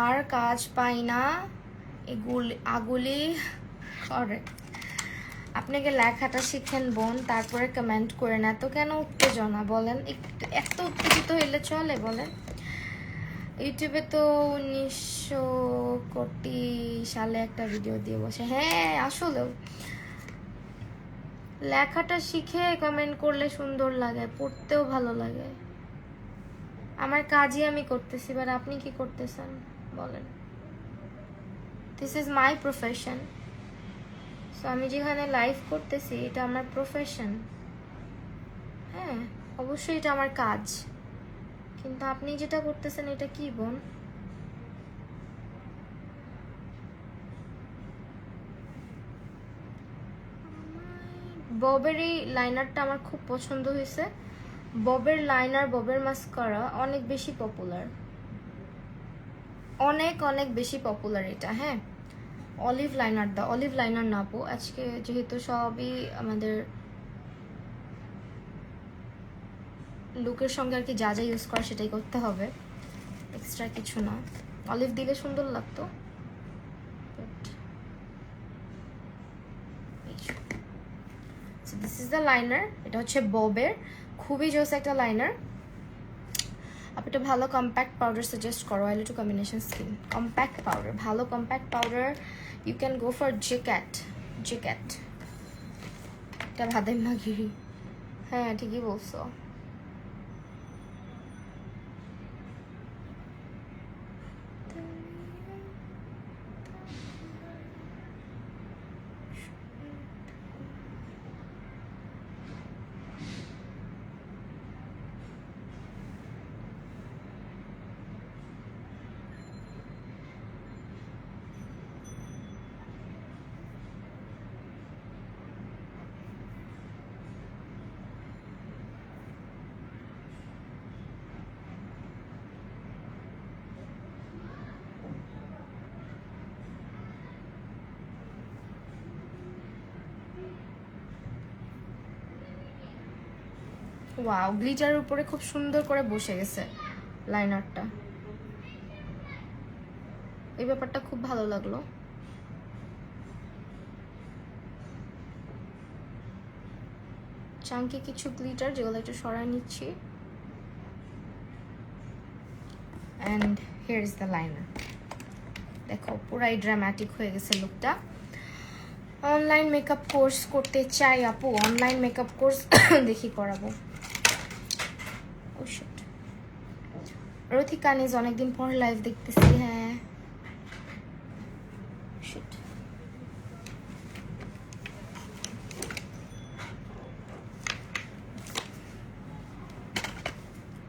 আর কাজ পাই না, আগুলি করে। আপনাকে লেখাটা শিখেন বোন, তারপরে কমেন্ট করেন। এত কেন উত্তেজনা বলেন, একটু এত উত্তেজিত হইলে চলে বলেন? ইউটিউবে তো 1900 কোটি সালে একটা ভিডিও দিয়ে বসে। হ্যাঁ আসলেও লেখাটা শিখে কমেন্ট করলে সুন্দর লাগে, পড়তেও ভালো লাগে। আমার কাজই আমি করতেছি, এবার আপনি কি করতেছেন বলেন? This is my profession, so আমি যেখানে লাইভ করতেছি এটা আমার প্রফেশন, হ্যাঁ অবশ্যই এটা আমার কাজ, কিন্তু আপনি যেটা করতেছেন এটা কি বোন? ববের এই লাইনারটা আমার খুব পছন্দ হয়েছে। ববের লাইনার, ববের মাস্কারা অনেক বেশি পপুলার, অনেক অনেক বেশি পপুলার এটা। হ্যাঁ, অলিভ লাইনার দাও, অলিভ লাইনার না আপু, আজকে যেহেতু সবই আমাদের লুকের সঙ্গে আর কি যা যা ইউজ করা সেটাই করতে হবে, এক্সট্রা কিছু না। অলিভ দিলে সুন্দর লাগতো, দিস ইজ দ্য লাইনার। এটা হচ্ছে ববের, খুবই জোস একটা লাইনার। আপনি একটা ভালো কম্প্যাক্ট পাউডার সাজেস্ট করো, oily to combination skin. Compact powder, ভালো compact powder you can go for জেক্যাট। জেক্যাট এটা ভাদেম মাগিরি, হ্যাঁ ঠিকই বলছো। ওয়াও, গ্লিটারের উপরে খুব সুন্দর করে বসে গেছে লাইনারটা, এই ব্যাপারটা খুব ভালো লাগলো। চাঙ্কি কিছু গ্লিটার যেগুলো একটু সরাই নিচ্ছি, and here is the liner. দেখো পুরাই ড্রামাটিক হয়ে গেছে লুকটা। অনলাইন মেকআপ কোর্স করতে চাই আপু, অনলাইন মেকআপ কোর্স দেখি করাবো। রথিকা নিজ অনেকদিন পর লাইভ দেখতেছি, হ্যাঁ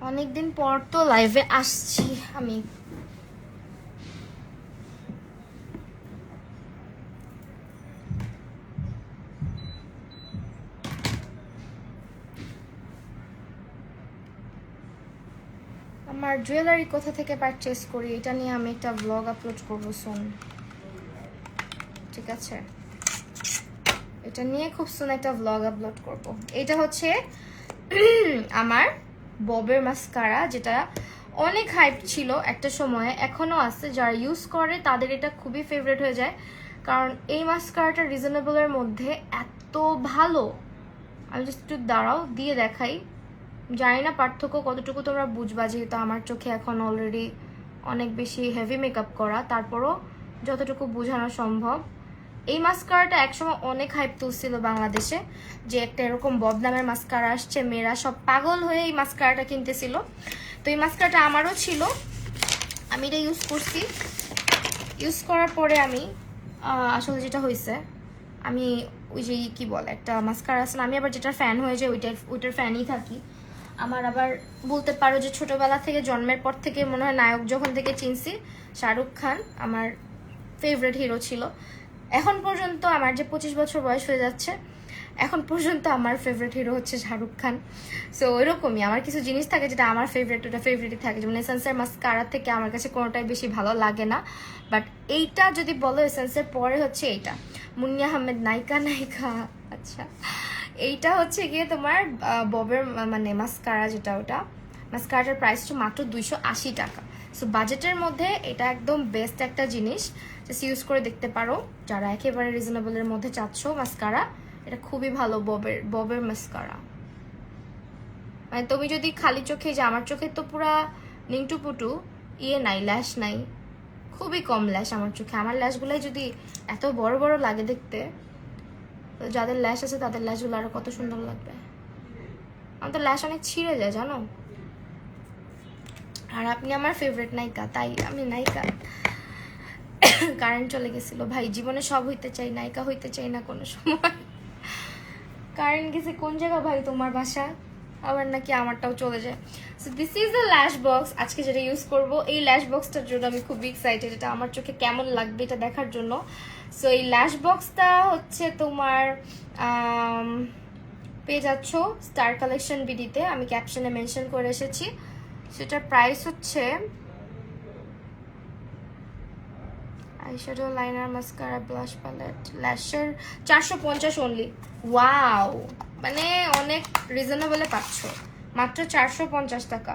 অনেকদিন পর তো লাইভে আসছি আমি। আমার জুয়েলারি কোথা থেকে পারচেস করি এটা নিয়ে আমি একটা ব্লগ আপলোড করবো সুন, ঠিক আছে? এটা নিয়ে খুব সুন একটা ব্লগ আপলোড করব। এটা হচ্ছে আমার ববের মাস্কারা, যেটা অনেক হাইপ ছিল একটা সময়ে, এখনো আছে। যারা ইউজ করে তাদের এটা খুবই ফেভারিট হয়ে যায়, কারণ এই মাস্কারাটা রিজনেবলের মধ্যে এত ভালো। আমি জাস্ট একটু দাঁড়াও দিয়ে দেখাই, জানি না পার্থক্য কতটুকু তোমরা বুঝবা, যেহেতু আমার চোখে এখন অলরেডি অনেক বেশি হেভি মেকআপ করা, তারপরও যতটুকু বোঝানো সম্ভব। এই মাস্কারাটা একসময় অনেক হাইপ তুলছিল বাংলাদেশে, যে একটা এরকম বদনামের মাস্কারা আসছে, মেয়েরা সব পাগল হয়ে এই মাস্কারাটা কিনতেছিল। তো এই মাস্কারাটা আমারও ছিল, আমি এটা ইউজ করছি। ইউজ করার পরে আমি আসলে যেটা হয়েছে, আমি ওই যে কি বলে একটা মাস্কারা আছে না, আমি আবার যেটার ফ্যান হয়ে যায় ওইটার ফ্যানই থাকি। আমার আবার বলতে পারো যে ছোটবেলা থেকে, জন্মের পর থেকে মনে হয় নায়ক যখন থেকে চিনছি, শাহরুখ খান আমার ফেভারিট হিরো ছিল। এখন পর্যন্ত আমার যে 25 বছর বয়স হয়ে যাচ্ছে, এখন পর্যন্ত আমার ফেভারিট হিরো হচ্ছে শাহরুখ খান। সো ওইরকমই আমার কিছু জিনিস থাকে যেটা আমার ফেভারিট, ওটা ফেভারিটই থাকে। যেমন এসেন্সের মাস্কারা থেকে আমার কাছে কোনোটাই বেশি ভালো লাগে না, বাট এইটা যদি বলো এসেন্সের পরে হচ্ছে এইটা, মুন্নি আহমেদ নায়িকা। আচ্ছা, এইটা হচ্ছে গিয়ে তোমার ববের মানে মাস্কারা, যেটা ওটা মাস্কারাটার প্রাইস হচ্ছে মাত্র 280 টাকা। সো বাজেটের মধ্যে এটা একদম বেস্ট একটা জিনিস, জাস্ট ইউজ করে দেখতে পারো যারা একেবারে রিজনেবলের মধ্যে চাচ্ছ মাস্কারা। এটা খুবই ভালো ববের মাস্কারা। মানে তুমি যদি খালি চোখে, যে আমার চোখে তো পুরা নিংটু পুটু নাই, ল্যাশ নাই, খুবই কম ল্যাশ আমার চোখে। আমার ল্যাশগুলাই যদি এত বড় বড় লাগে দেখতে, তো যাদের ল্যাশ আছে তাদের ল্যাশগুলো আরো কত সুন্দর লাগবে। আমার তো ল্যাশ অনেক ছিঁড়ে যায় জানো। আর আপনি আমার ফেভারিট নায়িকা, তাই আমি নায়িকা কারেন্ট চলে গেছিল ভাই, জীবনে সব হইতে চাই, নায়িকা হইতে চাই না কোনো সময়। কারেন্ট গেছে কোন জায়গা ভাই তোমার বাসা, আবার নাকি আমারটাও চলে যায়। সো দিস ইজ দ্য ল্যাশ বক্স আজকে যেটা ইউজ করব। এই ল্যাশ বক্সটার জন্য আমি খুব এক্সাইটেড, এটা আমার চোখে কেমন লাগবে এটা দেখার জন্য। সো এই ল্যাশ বক্সটা হচ্ছে তোমার পেয়ে যাচ্ছ স্টার কালেকশন বিডিতে, আমি ক্যাপশনে মেনশন করে এসেছি। সেটার প্রাইস হচ্ছে eyeshadow, liner, mascara, blush palette, ল্যাশের 450 অনলি। ওয়াও, মানে অনেক রিজনেবলে পাচ্ছ, মাত্র 450 টাকা।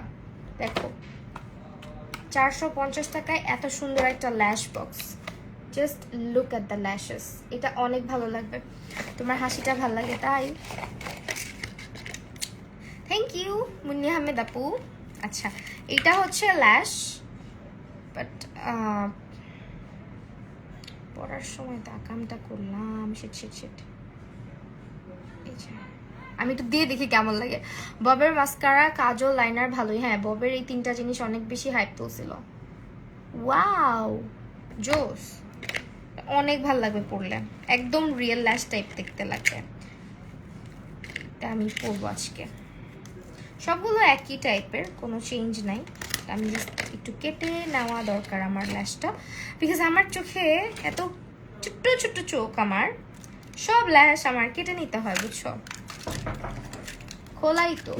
দেখো 450 টাকায় এত সুন্দর একটা ল্যাশ box. Just look at the lashes, এটা অনেক ভালো লাগবে, তোমার হাসিটা ভালো লাগে তাই। থ্যাংক ইউ মুন্নি আহমেদ আপু। আচ্ছা এটা হচ্ছে ল্যাশ, বাট পড়ার সময় তো আকামটা করলাম, শিট শিট শিট। এই যে আমি একটু দিয়ে দেখি কেমন লাগে। ববের মাস্কারা, কাজল, লাইনার ভালোই। হ্যাঁ ববের এই তিনটা জিনিস অনেক বেশি হাইপ তুলছিল। ওয়াও জোস, অনেক ভালো লাগবে পরলে, একদম রিয়েল ল্যাশ টাইপ দেখতে লাগবে। এটা আমি পরবো আজকে, সবগুলো একই টাইপের, কোনো চেঞ্জ নাই। আমি একটু কেটে নেওয়া দরকার আমার ল্যাশটা, বিকজ আমার চোখে এত ছোট্ট ছোট্ট চোখ, আমার সব ল্যাশ আমার কেটে নিতে হয় বুঝছো, খোলাই তো।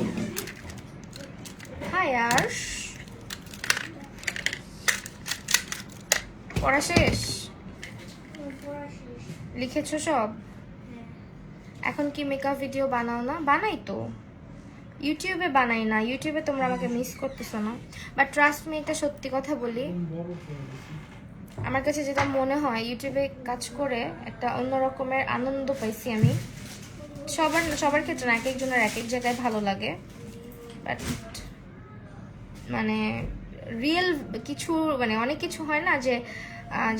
হাই আর্শ, পড়া শেষ? লিখেছো সব? এখন কি মেকআপ ভিডিও বানাও না? বানাই তো, ইউটিউবে বানাই না, ইউটিউবে তোমরা আমাকে মিস করতেছো না। বাট ট্রাস্ট মি, একটা সত্যি কথা বলি, আমার কাছে যেটা মনে হয় ইউটিউবে কাজ করে একটা অন্য রকমের আনন্দ পাইছি আমি। সবার ক্ষেত্রে না, এক একজনের এক এক জায়গায় ভালো লাগে, বাট মানে রিয়েল কিছু, মানে অনেক কিছু হয় না যে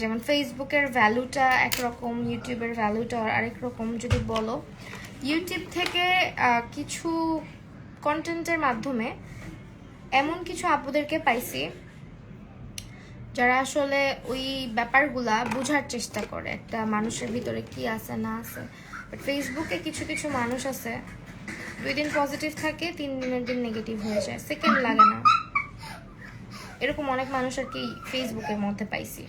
যেমন ফেসবুকের ভ্যালুটা একরকম, ইউটিউবের ভ্যালুটা আরেক রকম। যদি বলো ইউটিউব থেকে কিছু কন্টেন্টের মাধ্যমে এমন কিছু আপুদেরকে পাইছি যারা আসলে ওই ব্যাপারগুলা বোঝার চেষ্টা করে, একটা মানুষের ভিতরে কি আছে না আছে। বাট ফেসবুকে কিছু কিছু মানুষ আছে 2 দিন পজিটিভ থাকে, 3 দিনের দিন নেগেটিভ হয়ে যায়, সেকেন্ড লাগে না। এরকম অনেক মানুষ আর কি ফেসবুকের মধ্যে পাইছি।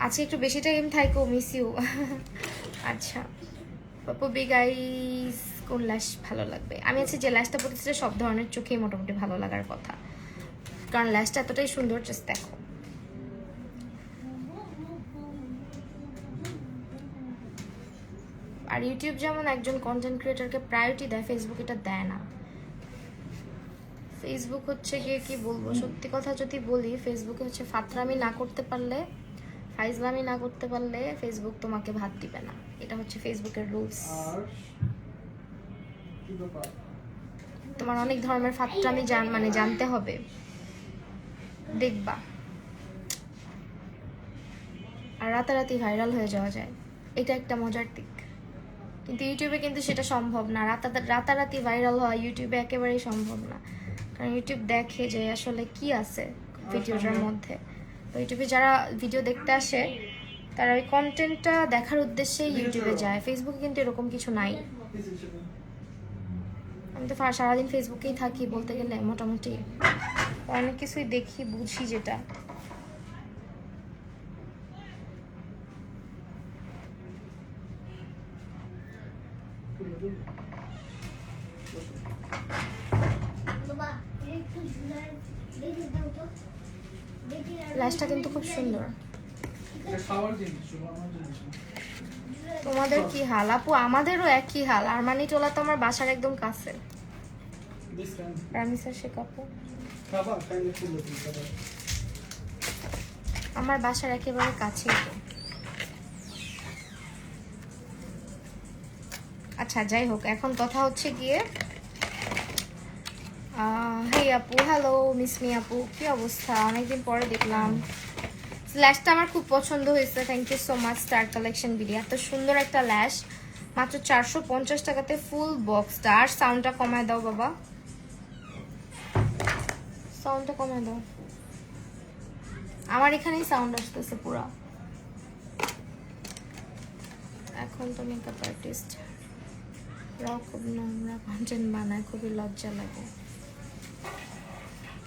আজকে একটু বেশি টাইম থাইকো, মিস ইউ। আচ্ছা পাপু গাইস, কোন ল্যাশ ভালো লাগবে? আমি আছি যে ল্যাশটা পড়তেছি সব ধরনের চোখেই মোটামুটি ভালো লাগার কথা, কারণ ল্যাশটা এতটাই সুন্দর, জাস্ট দেখো। আর ইউটিউব যেমন একজন কন্টেন্ট ক্রিয়েটরকে প্রায়োরিটি দেয়, ফেসবুক এটা দেয় না। ফেসবুক হচ্ছে গিয়ে কি বলবো, সত্যি কথা যদি বলি, ফেসবুকে হচ্ছে ফাতরামি না করতে পারলে, ফাইজলামি না করতে পারলে ফেসবুক তোমাকে ভাত দিবে না, এটা হচ্ছে ফেসবুকের রুলস। তোমার অনেক ধরনের ফাতরামি মানে জানতে হবে, দেখবা, আর রাতারাতি ভাইরাল হয়ে যাওয়া যায়, এটা একটা মজার দিক। কিন্তু ইউটিউবে কিন্তু সেটা সম্ভব না, রাতারাতি ভাইরাল হওয়া ইউটিউবে একেবারেই সম্ভব না, কারণ ইউটিউব দেখে যে আসলে কি আছে ভিডিওটার মধ্যে। তো ইউটিউবে যারা ভিডিও দেখতে আসে তারা ওই কন্টেন্টটা দেখার উদ্দেশ্যে ইউটিউবে যায়, ফেসবুকে কিন্তু এরকম কিছু নাই। আমি তো সারাদিন ফেসবুকেই থাকি বলতে গেলে, মোটামুটি অনেক কিছুই দেখি বুঝি যেটা। ল্যাশটা কিন্তু খুব সুন্দর। তোমাদের কি হাল আপু? আমাদেরও একই হাল, আরমানি টোলা তো আমার বাসার একদম কাছে। আমার বাসার একেবারে কাছেই তো। আচ্ছা যাই হোক, এখন কথা হচ্ছে গিয়ে, হেই আপু, হ্যালো মিস মি আপু, কি অবস্থা? অনেকদিন পরে দেখলাম। ল্যাশটা আমার খুব পছন্দ হয়েছে, thank you so much Star Collection BD. এত সুন্দর একটা ল্যাশ মাত্র 450 টাকাতে ফুল বক্সটা। আর সাউন্ডটা কমায় দাও বাবা, সাউন্ডটা কমায় দাও। আমার এখানেই সাউন্ড আসতেছে পুরা। এখন তো মেকআপ আর্টিস্ট রাও খুব নোংরা কন্টেন্ট বানায়, খুবই লজ্জা লাগে।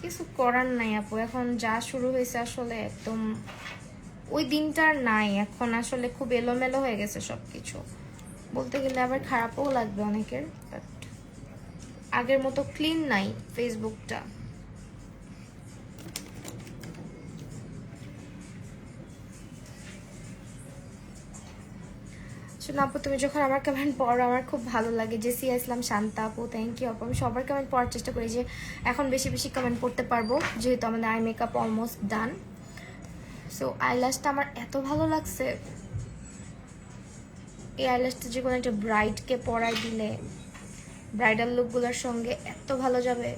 কিছু করার নাই আপু, এখন যা শুরু হয়েছে আসলে একদম ওই দিনটার নাই। এখন আসলে খুব এলোমেলো হয়ে গেছে সবকিছু, বলতে গেলে আবার খারাপও লাগবে অনেকের, বাট আগের মতো ক্লিন নাই ফেসবুকটা। শোনো আপু, তুমি যখন আমার কমেন্ট পড়ো আমার খুব ভালো লাগে। জেসিয়া ইসলাম, শান্তা আপু, থ্যাংক ইউ আপু। আমি সবার কমেন্ট পড়ার চেষ্টা করি যে এখন বেশি বেশি কমেন্ট পড়তে পারবো, যেহেতু আমাদের eye makeup almost done. So আইল্যাশটা আমার এত ভালো লাগছে। এই আইল্যাশটা যে কোনো একটা ব্রাইডকে পরাই দিলে ব্রাইডাল লুকগুলোর সঙ্গে এত ভালো যাবে।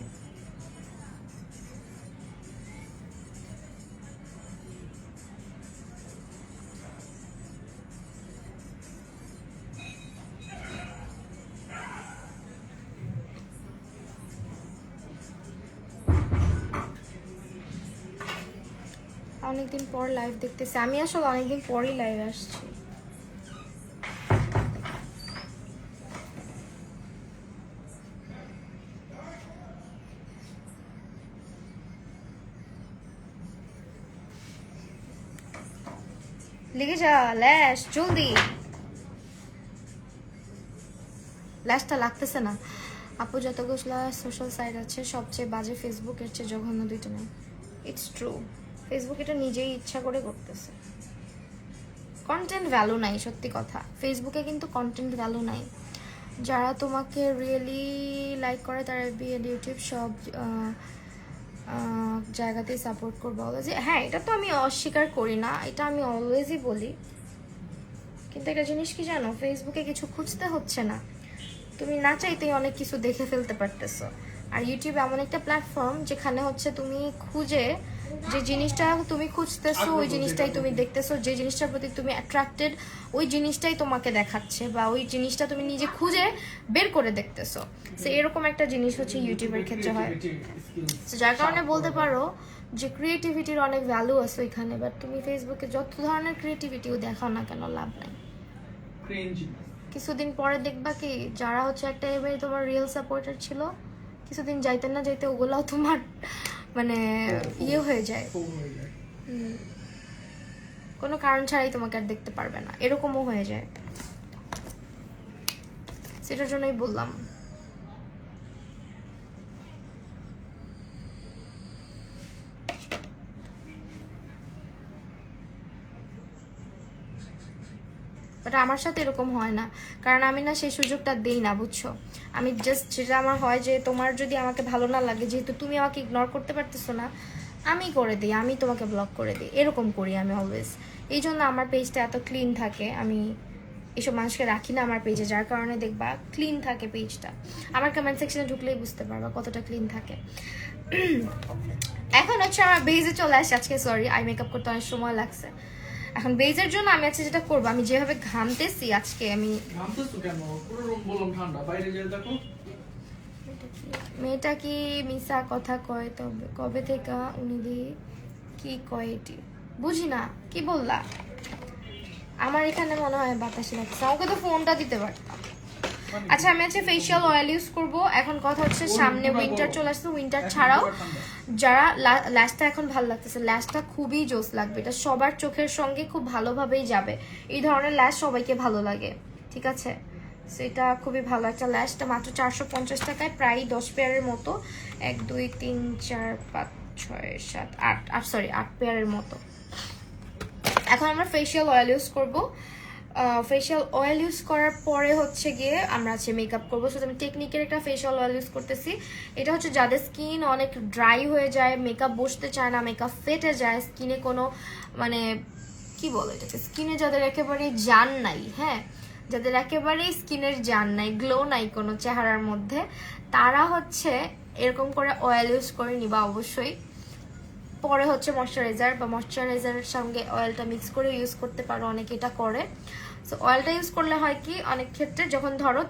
অনেকদিন পর লাইভ দেখতেছি আমি, আসলে অনেকদিন পরই লাইভ আসছি। লিখে যা ল্যাশ, জলদি। ল্যাশটা লাগতেছে না আপু। যতগুলো সোশ্যাল সাইট আছে সবচেয়ে বাজে ফেসবুকের চেয়ে জঘন্য দুইটা নেই। ইটস ট্রু, ফেসবুক এটা নিজেই ইচ্ছা করে করতেছে। কন্টেন্ট ভ্যালু নাই, সত্যি কথা। ফেসবুকে কিন্তু কন্টেন্ট ভ্যালু নাই। যারা তোমাকে রিয়েলি লাইক করে তারা বিএড ইউটিউব সব জায়গাতেই সাপোর্ট করবো অলওয়েজ। হ্যাঁ, এটা তো আমি অস্বীকার করি না, এটা আমি অলওয়েজই বলি। কিন্তু একটা জিনিস কি জানো, ফেসবুকে কিছু খুঁজতে হচ্ছে না, তুমি না চাইতেই অনেক কিছু দেখে ফেলতে পারতেছো। আর ইউটিউব এমন একটা প্ল্যাটফর্ম যেখানে হচ্ছে তুমি খুঁজে যে জিনিসটা তুমি খুঁজতেছো ওই জিনিসটাই তুমি দেখতেছো, যে জিনিসটার প্রতি তুমি অ্যাট্রাক্টেড ওই জিনিসটাই তোমাকে দেখাচ্ছে, বা ওই জিনিসটা তুমি নিজে খুঁজে বের করে দেখতেছো। সো এরকম একটা জিনিস হচ্ছে ইউটিউবের ক্ষেত্রে হয়। তো যার কারণে বলতে পারো যে ক্রিয়েটিভিটির অনেক ভ্যালু আছে ওইখানে। বাট তুমি ফেসবুকে যত ধরনের ক্রিয়েটিভিটিও দেখাও না কেন, লাভ নাই। কিছুদিন পরে দেখবা কি, যারা হচ্ছে একটা এবারে তোমার রিয়েল সাপোর্টার ছিল, কিছুদিন যাইতে না যাইতে ওগুলাও তোমার মানে ইয়ে হয়ে যায়, কোনো কারণ ছাড়াই তোমাকে আর দেখতে পারবে না, এরকমও হয়ে যায়। সেটার জন্যই বললাম। বাট আমার সাথে এরকম হয় না, কারণ আমি না সেই সুযোগটা দিই না, বুঝছো। আমি জাস্ট যেটা আমার হয় যে তোমার যদি আমাকে ভালো না লাগে, যেহেতু তুমি আমাকে ইগনোর করতে পারতেছো না, আমি করে দিই, আমি তোমাকে ব্লক করে দিই, এরকম করি আমি অলওয়েজ। এই জন্য আমার পেজটা এত ক্লিন থাকে। আমি এসব মানুষকে রাখি না আমার পেজে, যার কারণে দেখবা ক্লিন থাকে পেজটা। আমার কমেন্ট সেকশনে ঢুকলেই বুঝতে পারবা কতটা ক্লিন থাকে। এখন হচ্ছে আমার বেজে চলে আসছে আজকে, সরি আই মেকআপ করতে অনেক সময় লাগছে। এখন বেজের জন্য আমি আজকে যেটা করবো, আমি যেভাবে ঘামতেছি আজকে, আমি মেয়েটা কি মিশা কথা কয়, তবে কবে থেকে উনি দিয়ে কি কয় এটি বুঝি না, কি বললা? আমার এখানে মনে হয় বাতাসে লাগছে, আমাকে তো ফোনটা দিতে পারতাম। আচ্ছা, আমি আজকে ফেশিয়াল অয়েল ইউজ করব। এখন কথা হচ্ছে সামনে উইন্টার চলে আসছে, উইন্টার ছাড়াও যারা ল্যাশটা এখন ভালো লাগতেছে, ল্যাশটা খুবই জোস লাগবে, এটা সবার চোখের সঙ্গে খুব ভালোভাবেই যাবে। এই ধরনের ল্যাশ সবাইকে ভালো লাগে, ঠিক আছে। সেটা খুবই ভালো একটা ল্যাশটা, মাত্র 450 টাকায়, প্রায় 10 পেয়ারের মতো, 1 2 3 4 5 6 7 8 সরি 8 পেয়ারের মতো। এখন আমরা ফেশিয়াল অয়েল ইউজ করবো। ফেশিয়াল অয়েল ইউজ করার পরে হচ্ছে গিয়ে আমরা আছে মেকআপ করবো। সো আমি টেকনিকের একটা ফেশিয়াল অয়েল ইউজ করতেছি। এটা হচ্ছে যাদের স্কিন অনেক ড্রাই হয়ে যায়, মেকআপ বসতে চায় না, মেকআপ ফেটে যায়, স্কিনে কোনো মানে কি বলে এটাকে, স্কিনে যাদের একেবারেই জান নাই, হ্যাঁ, যাদের একেবারেই স্কিনের জান নাই, গ্লো নাই কোনো চেহারার মধ্যে, তারা হচ্ছে এরকম করে অয়েল ইউজ করে নিবা অবশ্যই। পরে হচ্ছে ময়শ্চারাইজার বা ময়শ্চারাইজারের সঙ্গে অয়েলটা মিক্স করে ইউজ করতে পারো, অনেকে এটা করে। সো অয়েলটা ইউজ করলে হয় কি, অনেক ক্ষেত্রে যখন ধরো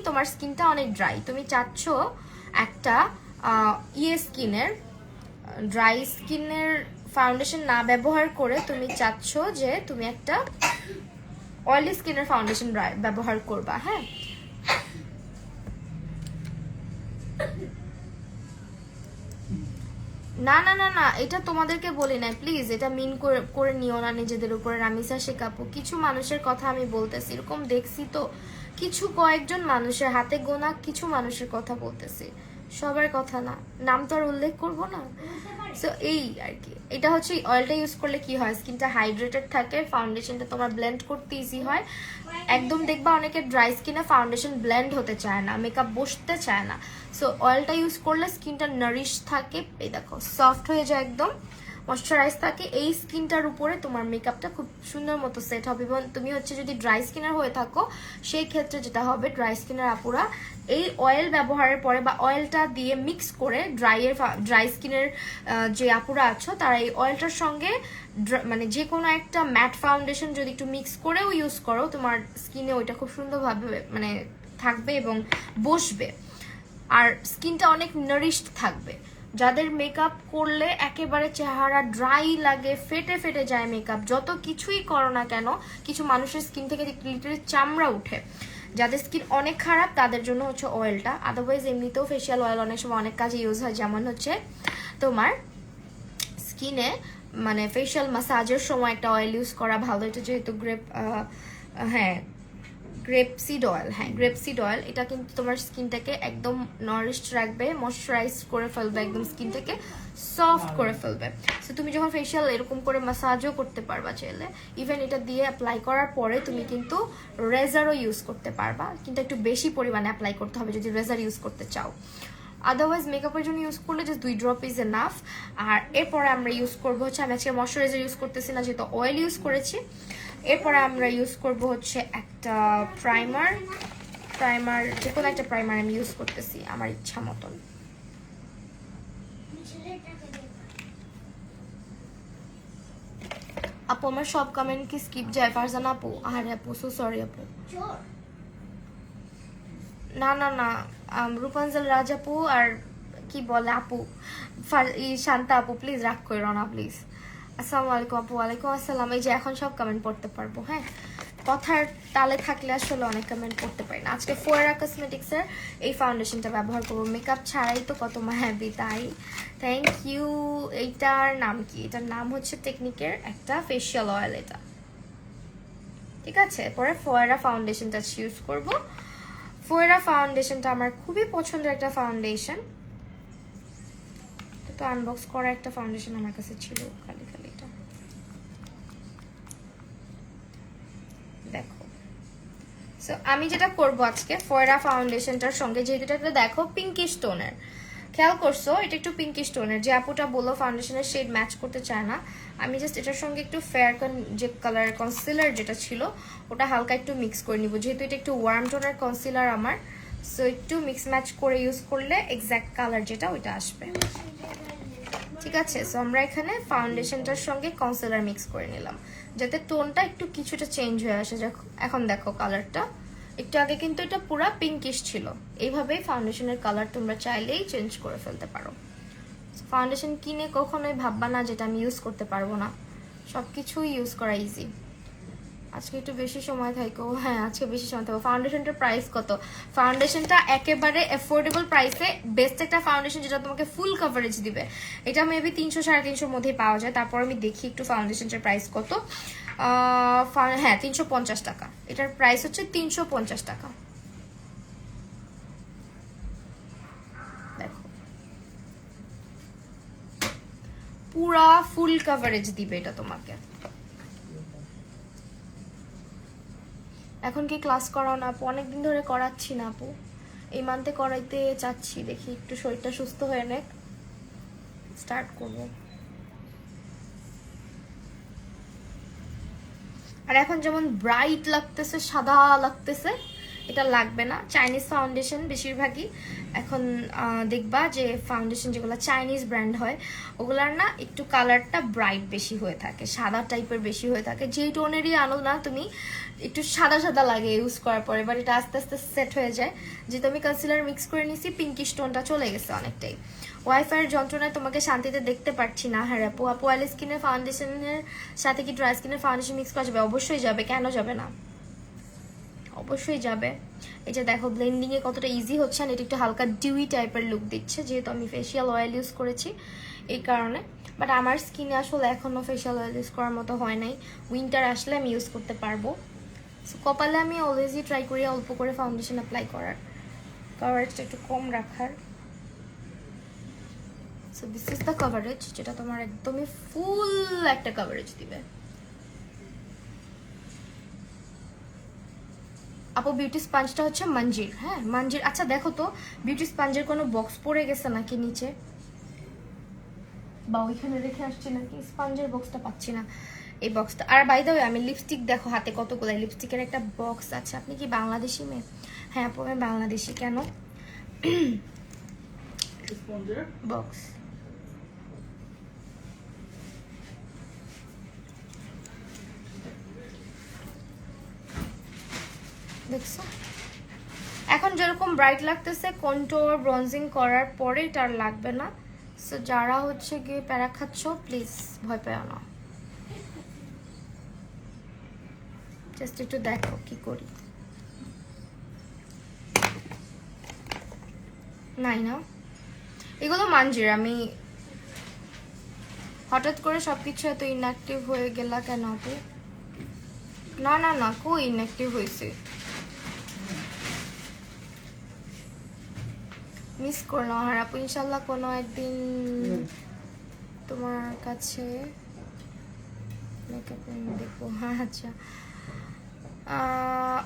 তোমার স্কিনটা অনেক ড্রাই, তুমি চাচ্ছ একটা স্কিনের ড্রাই স্কিনের ফাউন্ডেশন না ব্যবহার করে তুমি চাচ্ছ যে তুমি একটা অয়েলি স্কিনের ফাউন্ডেশন ব্যবহার করবা, হ্যাঁ? না না না না, এটা তোমাদেরকে বলি না প্লিজ, এটা মিন করে নিও না নিজেদের উপরে। রামিসা শেখাপু, কিছু মানুষের কথা আমি বলতেছি, এরকম দেখছি তো, কিছু কয়েকজন মানুষের হাতে গোনা কিছু মানুষের কথা বলতেছি, সবার কথা না, নাম তো আর উল্লেখ করবো না। সো এই আর কি, এটা হচ্ছে অয়েলটা ইউজ করলে কি হয়, স্কিনটা হাইড্রেটেড থাকে, ফাউন্ডেশনটা তোমার ব্লেন্ড করতে ইজি হয়। একদম দেখবা অনেকে ড্রাই স্কিনে ফাউন্ডেশন ব্লেন্ড হতে চায় না, মেকআপ বসতে চায় না। সো অয়েলটা ইউজ করলে স্কিনটা নারিশ থাকে, এই দেখো সফট হয়ে যায়, একদম ময়শ্চারাইজ থাকে। এই স্কিনটার উপরে তোমার মেকআপটা খুব সুন্দর মতো সেট হবে। এবং তুমি হচ্ছে যদি ড্রাই স্কিনের হয়ে থাকো, সেই ক্ষেত্রে যেটা হবে, ড্রাই স্কিনের আপুরা এই অয়েল ব্যবহারের পরে বা অয়েলটা দিয়ে মিক্স করে ড্রাই স্কিনের যে আপুরা আছো, তারা এই অয়েলটার সঙ্গে মানে যে কোনো একটা ম্যাট ফাউন্ডেশন যদি একটু মিক্স করেও ইউজ করো, তোমার স্কিনে ওইটা খুব সুন্দরভাবে মানে থাকবে এবং বসবে, আর স্কিনটা অনেক নারিশড থাকবে। যাদের মেকআপ করলে একেবারে চেহারা ড্রাই লাগে, ফেটে ফেটে যায় মেকআপ, যত কিছুই করো না কেন, কিছু মানুষের স্কিন থেকে লিটারালি চামড়া উঠে, যাদের স্কিন অনেক খারাপ তাদের জন্য হচ্ছে অয়েলটা। আদারওয়াইজ এমনিতেও ফেশিয়াল অয়েল অনেক সময় অনেক কাজে ইউজ হয়, যেমন হচ্ছে তোমার স্কিনে মানে ফেশিয়াল ম্যাসাজের সময় একটা অয়েল ইউজ করা ভালো, এটা যেহেতু গ্রেপসিড অয়েল, হ্যাঁ গ্রেপসিড অয়েল, এটা কিন্তু তোমার স্কিনটাকে একদম নারিশড রাখবে, ময়শ্চারাইজ করে ফেলবে, একদম স্কিনটাকে সফট করে ফেলবে। সো তুমি যখন ফেশিয়াল এরকম করে ম্যাসাজও করতে পারবা চাইলে, ইভেন এটা দিয়ে অ্যাপ্লাই করার পরে তুমি কিন্তু রেজারও ইউজ করতে পারবা, কিন্তু একটু বেশি পরিমাণে অ্যাপ্লাই করতে হবে যদি রেজার ইউজ করতে চাও। আদারওয়াইজ মেকআপের জন্য ইউজ করলে জাস্ট 2 ড্রপ ইজ এনাফ। আর এরপরে আমরা ইউজ করবো হচ্ছে, আমি আজকে ময়শ্চারাইজার ইউজ করতেছি না যেহেতু অয়েল ইউজ করেছি। এরপরে আমরা ইউজ করব হচ্ছে একটা প্রাইমার, যে কোনো একটা প্রাইমার আমি ইউজ করতেছি আমার ইচ্ছা মতন। আপু আমার সব কমেন্ট কি স্কিপ যায় ফারজানা আপু? আরে আপু সো সরি আপু। না না না, রূপাঞ্জল রাজ আপু আর কি বলে আপু শান্তা আপু, প্লিজ রাগ করো না প্লিজ। আসসালামু আলাইকুম আপু। ওয়ালাইকুম আসসালাম। এই যে এখন সব কমেন্ট পড়তে পারবো, হ্যাঁ কথার তালে থাকলে আসলে অনেক কমেন্ট পড়তে পারি না। আজকে ফোয়েরা কসমেটিক্সের এই ফাউন্ডেশনটা ব্যবহার করবো, মেকআপ ছাড়াই তো কত মায়াবি, তাই থ্যাংক ইউ। এইটার নাম কি? এটার নাম হচ্ছে টেকনিকের একটা ফেশিয়াল অয়েল, এটা ঠিক আছে। পরে ফোয়েরা ফাউন্ডেশনটা ইউজ করব। ফোয়েরা ফাউন্ডেশনটা আমার খুবই পছন্দের একটা ফাউন্ডেশন, তো আনবক্স করা একটা ফাউন্ডেশন আমার কাছে ছিল, খালি খালি এটা দেখো। সো আমি যেটা করব আজকে, ফোয়েরা ফাউন্ডেশনটার সঙ্গে, যেহেতু এটা দেখো পিঙ্কিশ টোনের, খেয়াল করছো এটা একটু পিঙ্কিশ টোনের, যে আপুটা বললো ফাউন্ডেশনের শেড ম্যাচ করতে চায় না, আমি জাস্ট এটার সঙ্গে একটু ফেয়ার যে কালার কনসিলার যেটা ছিল ওটা হালকা একটু মিক্স করে নিব, যেহেতু এটা একটু ওয়ার্ম টোনের কনসিলার আমার। সো একটু মিক্স ম্যাচ করে ইউজ করলে এক্স্যাক্ট কালার যেটা ওইটা আসবে, ঠিক আছে। সো আমরা এখানে ফাউন্ডেশনটার সঙ্গে কনসিলার মিক্স করে নিলাম যাতে টোনটা একটু কিছুটা চেঞ্জ হয়ে আসে। এখন দেখো কালারটা, একটু আগে কিন্তু এটা পুরো পিঙ্কিশ ছিল। এইভাবেই ফাউন্ডেশনের কালার তোমরা চাইলেই চেঞ্জ করে ফেলতে পারো। ফাউন্ডেশন কিনে কখনোই ভাববা না যেটা আমি ইউজ করতে পারবো না, সবকিছুই ইউজ করা ইজি। আজকে একটু বেশি সময় থাকো, হ্যাঁ আজকে বেশি সময় থাকো। ফাউন্ডেশনটার প্রাইস কত? ফাউন্ডেশনটা একেবারে অ্যাফোর্ডেবল প্রাইসে বেস্ট একটা ফাউন্ডেশন যেটা তোমাকে ফুল কভারেজ দিবে। এটা মেবি 300-350 মধ্যেই পাওয়া যায়। তারপর আমি দেখি একটু ফাউন্ডেশনটার প্রাইস কত। হ্যাঁ 350 টাকা, এটার প্রাইস হচ্ছে 350 টাকা। দেখো পুরা ফুল কভারেজ দিবে এটা তোমাকে। এখন কি ক্লাস করাও না আপু? অনেকদিন ধরে করাচ্ছি না আপু, এই মান্থে করাইতে চাচ্ছি, দেখি একটু শরীরটা সুস্থ হয়ে নেক, স্টার্ট করব। আর এখন যেমন ব্রাইট লাগতেছে, সাদা লাগতেছে, এটা লাগবে না। চাইনিজ ফাউন্ডেশন বেশিরভাগই এখন দেখবা যে ফাউন্ডেশন যেগুলো চাইনিজ ব্র্যান্ড হয় ওগুলার না একটু কালারটা ব্রাইট বেশি হয়ে থাকে, সাদা টাইপের বেশি হয়ে থাকে। যেই টোনেরই আনো না তুমি, একটু সাদা সাদা লাগে ইউজ করার পরে, বাট এটা আস্তে আস্তে সেট হয়ে যায়। যেহেতু আমি কনসিলার মিক্স করে নিছি, পিঙ্কিশ টোনটা চলে গেছে অনেকটাই। ওয়াইফাইয়ের যন্ত্রণায় তোমাকে শান্তিতে দেখতে পারছি না। হ্যাঁ আপু, আপু অয়েল স্কিনের ফাউন্ডেশনের সাথে কি ড্রাই স্কিনের ফাউন্ডেশন মিক্স করা যাবে? অবশ্যই যাবে, কেন যাবে না, অবশ্যই যাবে। এই যে দেখো ব্লেন্ডিং এ কতটা ইজি হচ্ছে, আর এটা একটু হালকা ডিউই টাইপের লুক দিচ্ছে, যেহেতু আমি ফেসিয়াল অয়েল ইউজ করেছি এই কারণে। বাট আমার স্কিনে আসলে এখনো ফেসিয়াল অয়েল ইউজ করার মতো হয় নাই, উইন্টার আসলে আমি ইউজ করতে পারবো। সো কপালে আমি অলওয়েজই ট্রাই করি অল্প করে ফাউন্ডেশন অ্যাপ্লাই করার, কভারেজটা একটু কম রাখার। So this is the coverage, যেটা তোমার একদমই ফুল একটা কভারেজ দিবে। আপু বিউটি স্পঞ্জটা হচ্ছে মঞ্জির। হ্যাঁ মঞ্জির। আচ্ছা দেখো তো বিউটি স্পঞ্জের কোনো বক্স পড়ে গেছে নাকি নিচে, বা ওইখানে রেখে আসছি নাকি, স্পঞ্জের বক্সটা পাচ্ছি না এই বক্সটা। আর বাই দ্য ওয়ে আমি লিপস্টিক দেখো হাতে কতগুলো লিপস্টিকের একটা বক্স আছে। আপনি কি বাংলাদেশি মেয়ে? হ্যাঁ আপু আমি বাংলাদেশি। কেন? বক্স দেখছো এখন যেরকম ব্রাইট লাগতেছে, কন্ট্রোল ব্রঞ্জিং করার পরে এটা আর লাগবে না। সো যারা হচ্ছে গিয়ে প্যারা খাচ্ছ প্লিজ ভয় পেও না, জাস্ট একটু দেখো কি করি। নাই না এগুলো মানজির। আমি হঠাৎ করে সবকিছু এত ইনঅ্যাক্টিভ হয়ে গেলা কেন আপু? না না না, কই ইনঅ্যাক্টিভ হয়েছে? মিস করলাম। আর আপু ইনশাল্লাহ কোনো একদিন তোমার কাছে মেকআপ দেখবো। হ্যাঁ আচ্ছা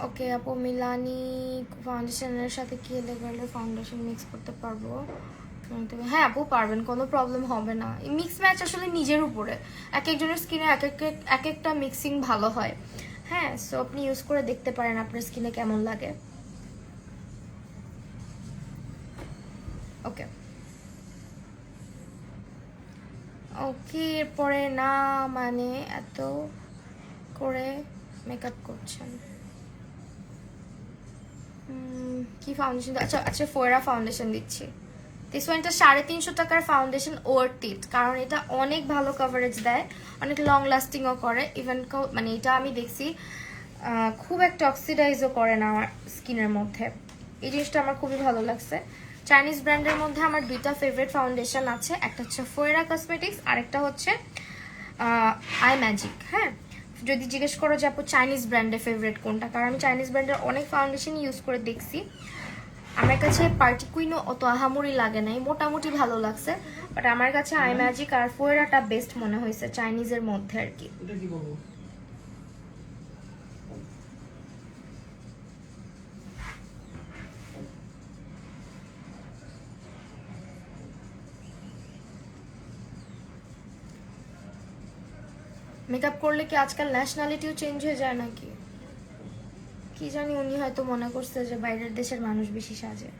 ওকে আপু, মিলানি ফাউন্ডেশনের সাথে কি লেগালে ফাউন্ডেশন মিক্স করতে পারবো? হ্যাঁ আপু পারবেন, কোনো প্রবলেম হবে না। মিক্স ম্যাচ আসলে নিজের উপরে, এক একজনের স্কিনে এক একটা মিক্সিং ভালো হয়। হ্যাঁ সো আপনি ইউজ করে দেখতে পারেন আপনার স্কিনে কেমন লাগে। ওকে ওকে এরপরে না মানে এত করে মেকআপ করছেন কি ফাউন্ডেশন? আচ্ছা আচ্ছা ফোয়েরা ফাউন্ডেশন দিচ্ছি। দিস ওয়ানটা 350 টাকার ফাউন্ডেশন, ওয়ার্থ ইট, কারণ এটা অনেক ভালো কভারেজ দেয়, অনেক লং লাস্টিংও করে। ইভেন মানে এটা আমি দেখছি খুব একটা অক্সিডাইজও করে না আমার স্কিনের মধ্যে। এই জিনিসটা আমার খুবই ভালো লাগছে। চাইনিজ ব্র্যান্ডের মধ্যে আমার দুইটা ফেভারিট ফাউন্ডেশন আছে, একটা হচ্ছে ফোয়েরা কসমেটিক্স আর একটা হচ্ছে আই ম্যাজিক। হ্যাঁ যদি জিজ্ঞেস করো যে আপু চাইনিজ ব্র্যান্ডের ফেভারিট কোনটা, কারণ আমি চাইনিজ ব্র্যান্ডের অনেক ফাউন্ডেশন ইউজ করে দেখছি, আমার কাছে পার্টি কুইনও অত আহামরি লাগে নাই, মোটামুটি ভালো লাগছে। বাট আমার কাছে আই ম্যাজিক আর ফোয়েরাটা বেস্ট মনে হয়েছে চাইনিজের মধ্যে আর কি। এটা কি বলবো? মেকআপ করলে কি আজকাল ন্যাশনালিটিও চেঞ্জ হয়ে যায় নাকি? কি জানি, উনি হয়তো মনে করছে যে বাইরের দেশের মানুষ বেশি সাজে।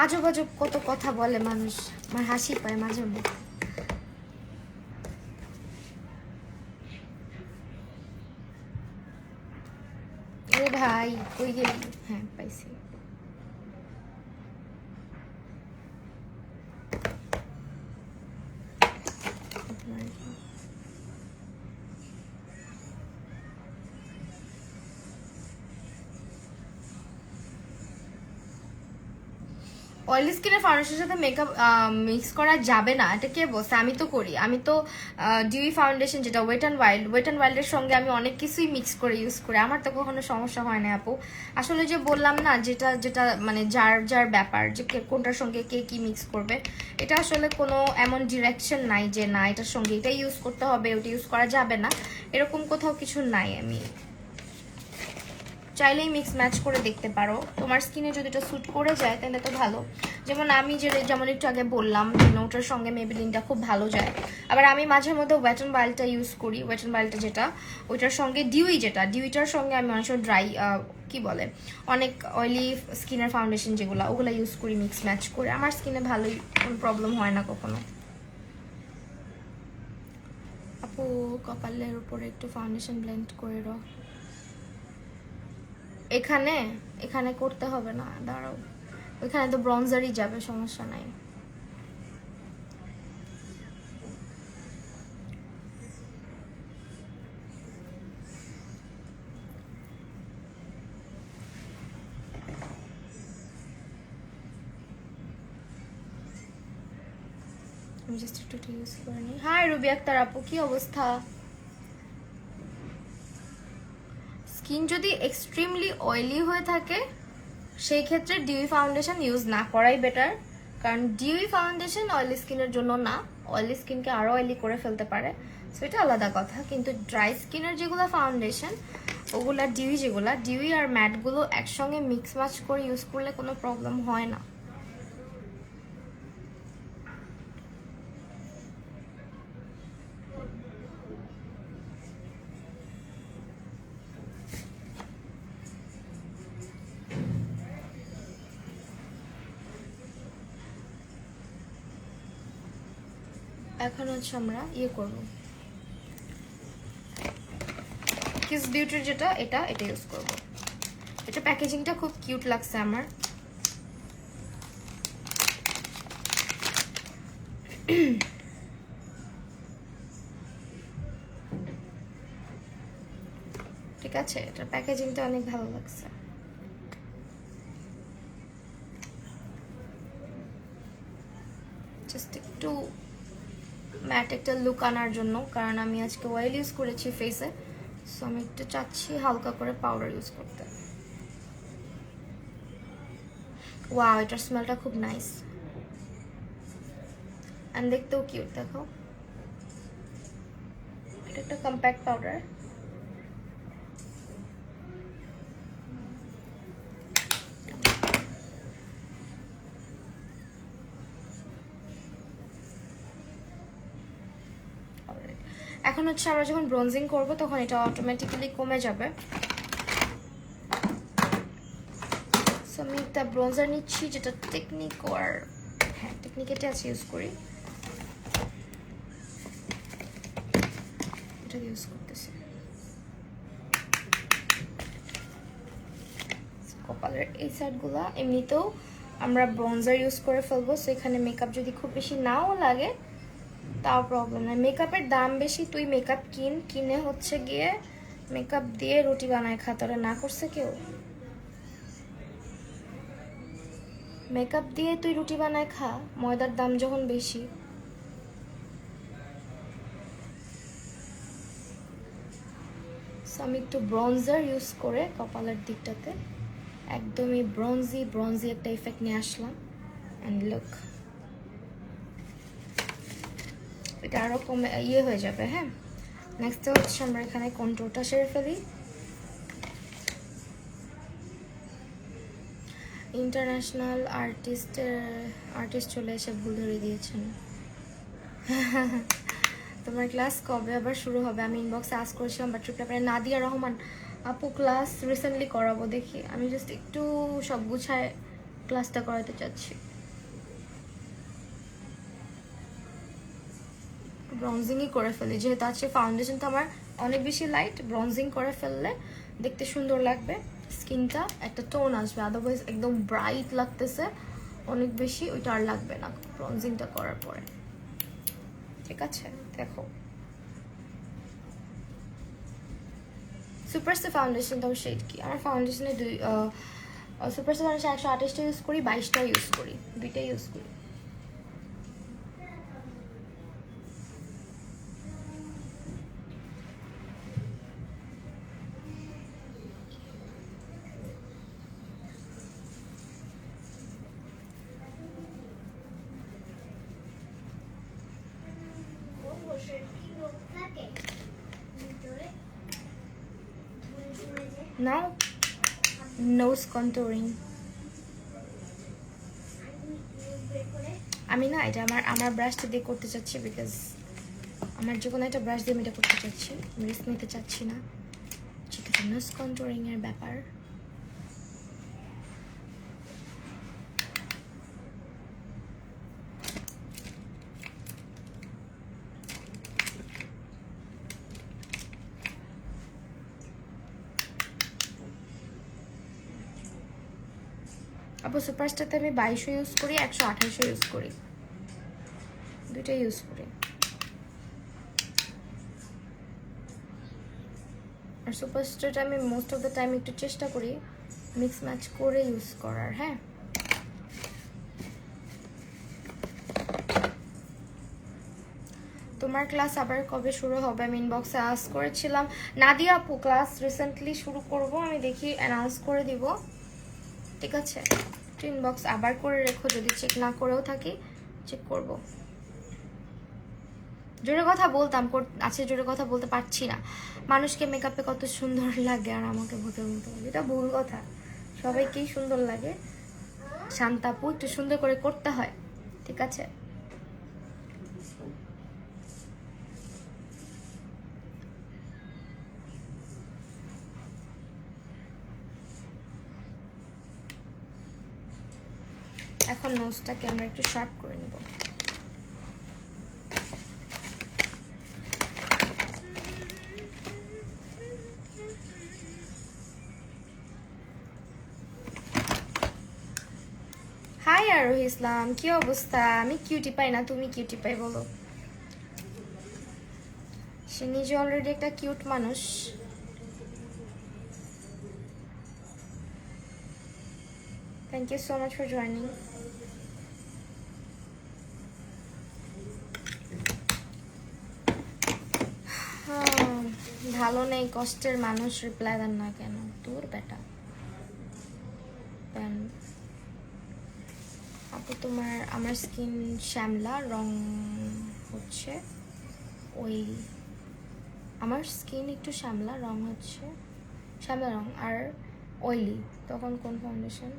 আজব আজব কত কথা বলে মানুষ, আমার হাসি পায় মাঝে মধ্যে। আরে ভাই কই গেলি? হ্যাঁ পাইছি। অয়েলি স্কিনের ফাউন্ডেশনের সাথে মেকআপ মিক্স করা যাবে না, এটা কে বলছে? আমি তো করি। আমি তো ডিউই ফাউন্ডেশন যেটা ওয়েট অ্যান্ড ওয়াইল্ডের সঙ্গে আমি অনেক কিছুই মিক্স করে ইউজ করি, আমার তো কখনো সমস্যা হয় না আপু। আসলে যে বললাম না, যেটা যেটা মানে যার যার ব্যাপার, যে কোনটার সঙ্গে কে কি মিক্স করবে, এটা আসলে কোনো এমন ডিরেকশন নাই যে না এটার সঙ্গে এটা ইউজ করতে হবে ওটা ইউজ করা যাবে না, এরকম কোথাও কিছু নাই। আমি চাইলেই মিক্স ম্যাচ করে দেখতে পারো, তোমার স্কিনে যদি এটা স্যুট করে যায় তাহলে তো ভালো। যেমন আমি যেমন একটু আগে বললাম যে ওটার সঙ্গে মেবিলিনটা খুব ভালো যায়। আবার আমি মাঝে মধ্যে ওয়েট অ্যান্ড ওয়াইল্ডটা ইউজ করি, ওয়েট অ্যান্ড ওয়াইল্ডটা যেটা ওইটার সঙ্গে ডিউইটার সঙ্গে আমি অনেক সময় ড্রাই কি বলে অনেক অয়েলি স্কিনের ফাউন্ডেশন যেগুলো ওগুলো ইউজ করি মিক্স ম্যাচ করে, আমার স্কিনে ভালোই কোনো প্রবলেম হয় না কখনো। আপু কপালের উপরে একটু ফাউন্ডেশন ব্লেন্ড করে দাও। এখানে এখানে করতে হবে না, দাঁড়াও, ওইখানে তো ব্রঞ্জারই যাবে, সমস্যা নাই। আমি জাস্ট একটু ইউজ করে নিই। হাই রুবি আক্তার আপু, কি অবস্থা? স্কিন যদি এক্সট্রিমলি অয়েলি হয়ে থাকে সেই ক্ষেত্রে ডিউই ফাউন্ডেশন ইউজ না করাই বেটার, কারণ ডিউই ফাউন্ডেশন অয়েলি স্কিনের জন্য না, অয়েলি স্কিনকে আরও অয়েলি করে ফেলতে পারে, সো এটা আলাদা কথা। কিন্তু ড্রাই স্কিনের যেগুলো ফাউন্ডেশন, ওগুলা ডিউই আর ম্যাটগুলো একসঙ্গে মিক্স ম্যাচ করে ইউজ করলে কোনো প্রবলেম হয় না। এখন হচ্ছে আমরা করব কিস বিউটির যেটা এটা ইউজ করব। এটা প্যাকেজিংটা খুব কিউট লাগছে আমার। ঠিক আছে, এটার প্যাকেজিংটা অনেক ভালো লাগছে। জাস্ট একটু ম্যাট একটা লুক আনার জন্য, কারণ আমি আজকে অয়েল ইউজ করেছি ফেসে, সো আমি একটু চাচ্ছি হালকা করে পাউডার ইউজ করতে। ওয়াও, এটার স্মেলটা খুব নাইস এন্ড দেখতেও কিউট। দেখো, এটা একটা কম্প্যাক্ট পাউডার। এখন হচ্ছে আমরা যখন ব্রোনজিং করব তখন এটা অটোমেটিক্যালি কমে যাবে। সো আমি একটা ব্রোনজার নিচ্ছি যেটা টেকনিক, আর হ্যাঁ টেকনিক এটা আছে ইউজ করি, এটা ইউজ করতেছি। কপালের এই সাইডগুলো এমনিতেও আমরা ব্রোনজার ইউজ করে ফেলবো, সো এখানে মেকআপ যদি খুব বেশি নাও লাগে তাও প্রবলেম নাই। মেকআপের দাম বেশি, তুই মেকআপ কিনে হচ্ছে গিয়ে মেকআপ দিয়ে রুটি বানায় খা, তোরা না করছে কেউ? মেকআপ দিয়ে তুই রুটি বানায় খা, ময়দার দাম যখন বেশি। আমি একটু ব্রঞ্জার ইউজ করে কপালের দিকটাতে একদমই ব্রঞ্জি একটা ইফেক্ট নিয়ে আসলাম। অ্যান্ড লুক, এটা আরও কমে হয়ে যাবে। হ্যাঁ, নেক্সট হচ্ছে আমরা এখানে কন্ট্রোলটা সেরে ফেলি। ইন্টারন্যাশনাল আর্টিস্ট চলে এসে ভুল ধরে দিয়েছেন। তোমার ক্লাস কবে আবার শুরু হবে? আমি ইনবক্সে আস্ক করেছিলাম, বাট রিপ্লাই নাদিয়া রহমান আপু ক্লাস রিসেন্টলি করাবো, দেখি। আমি জাস্ট একটু সব গুছায় ক্লাসটা করাতে চাচ্ছি। ব্রঞ্জিংই করে ফেলি, যেহেতু আছে ফাউন্ডেশন তো আমার অনেক বেশি লাইট, ব্রঞ্জিং করে ফেললে দেখতে সুন্দর লাগবে, স্কিনটা একটা টোন আসবে। আদারওয়াইজ একদম ব্রাইট লাগতেছে অনেক বেশি, ওইটা আর লাগবে না ব্রঞ্জিংটা করার পরে। ঠিক আছে, দেখো সুপারস্টার ফাউন্ডেশন তো শেড কি? আমার ফাউন্ডেশনে সুপারস্টার ফাউন্ডেশন 128টা ইউজ করি, 22টা ইউজ করি, দুইটাই ইউজ করি। Now, nose contouring. আমি না এটা আমার ব্রাশটা দিয়ে করতে চাচ্ছি, বিকজ আমার যে কোনো একটা ব্রাশ দিয়ে আমি এটা করতে চাচ্ছি, রিস্ক নিতে চাচ্ছি না। ঠিক আছে, নোজ কন্ট্রোলিং এর ব্যাপার। আপু সুপারস্টারতে আমি 2200 ইউজ করি, 128 ইউজ করি, দুইটাই ইউজ করি। আর সুপারস্টারটা আমি মোস্ট অফ দ্য টাইম একটু চেষ্টা করি মিক্স ম্যাচ করে ইউজ করার। হ্যাঁ, তোমার ক্লাস আবার কবে শুরু হবে? আমি ইনবক্সে আস্ক করেছিলাম। নাদিয়া আপু ক্লাস রিসেন্টলি শুরু করব, আমি দেখি অ্যানাউন্স করে দিব, ঠিক আছে? একটু ইনবক্স আবার করে রেখো, যদি চেক না করেও থাকি চেক করব। জোরে কথা বলতাম, আছে জোরে কথা বলতে পারছি না। মানুষকে মেকআপে কত সুন্দর লাগে আর আমাকে ভূতের মতো লাগে, এটা ভুল কথা। সবাইকেই সুন্দর লাগে, শান্তাপু একটু সুন্দর করে করতে হয়, ঠিক আছে? এখন নোজটাকে আমরা একটু শার্প করে নেব। হাই আরোহী ইসলাম, কি অবস্থা? আমি কিউটি পাই না, তুমি কিউটি পাই বলো? সে নিজে অলরেডি একটা কিউট মানুষ। Thank you so much for joining. ভালো নেই, কষ্টের মানুষ, রিপ্লাই দেন না কেন? তোর বেটা আপু তোমার, আমার স্কিন শ্যামলা, রং হচ্ছে ওই, আমার স্কিন একটু শ্যামলা, রং হচ্ছে শ্যামলা রং আর অয়েলি, তখন কোন ফাউন্ডেশন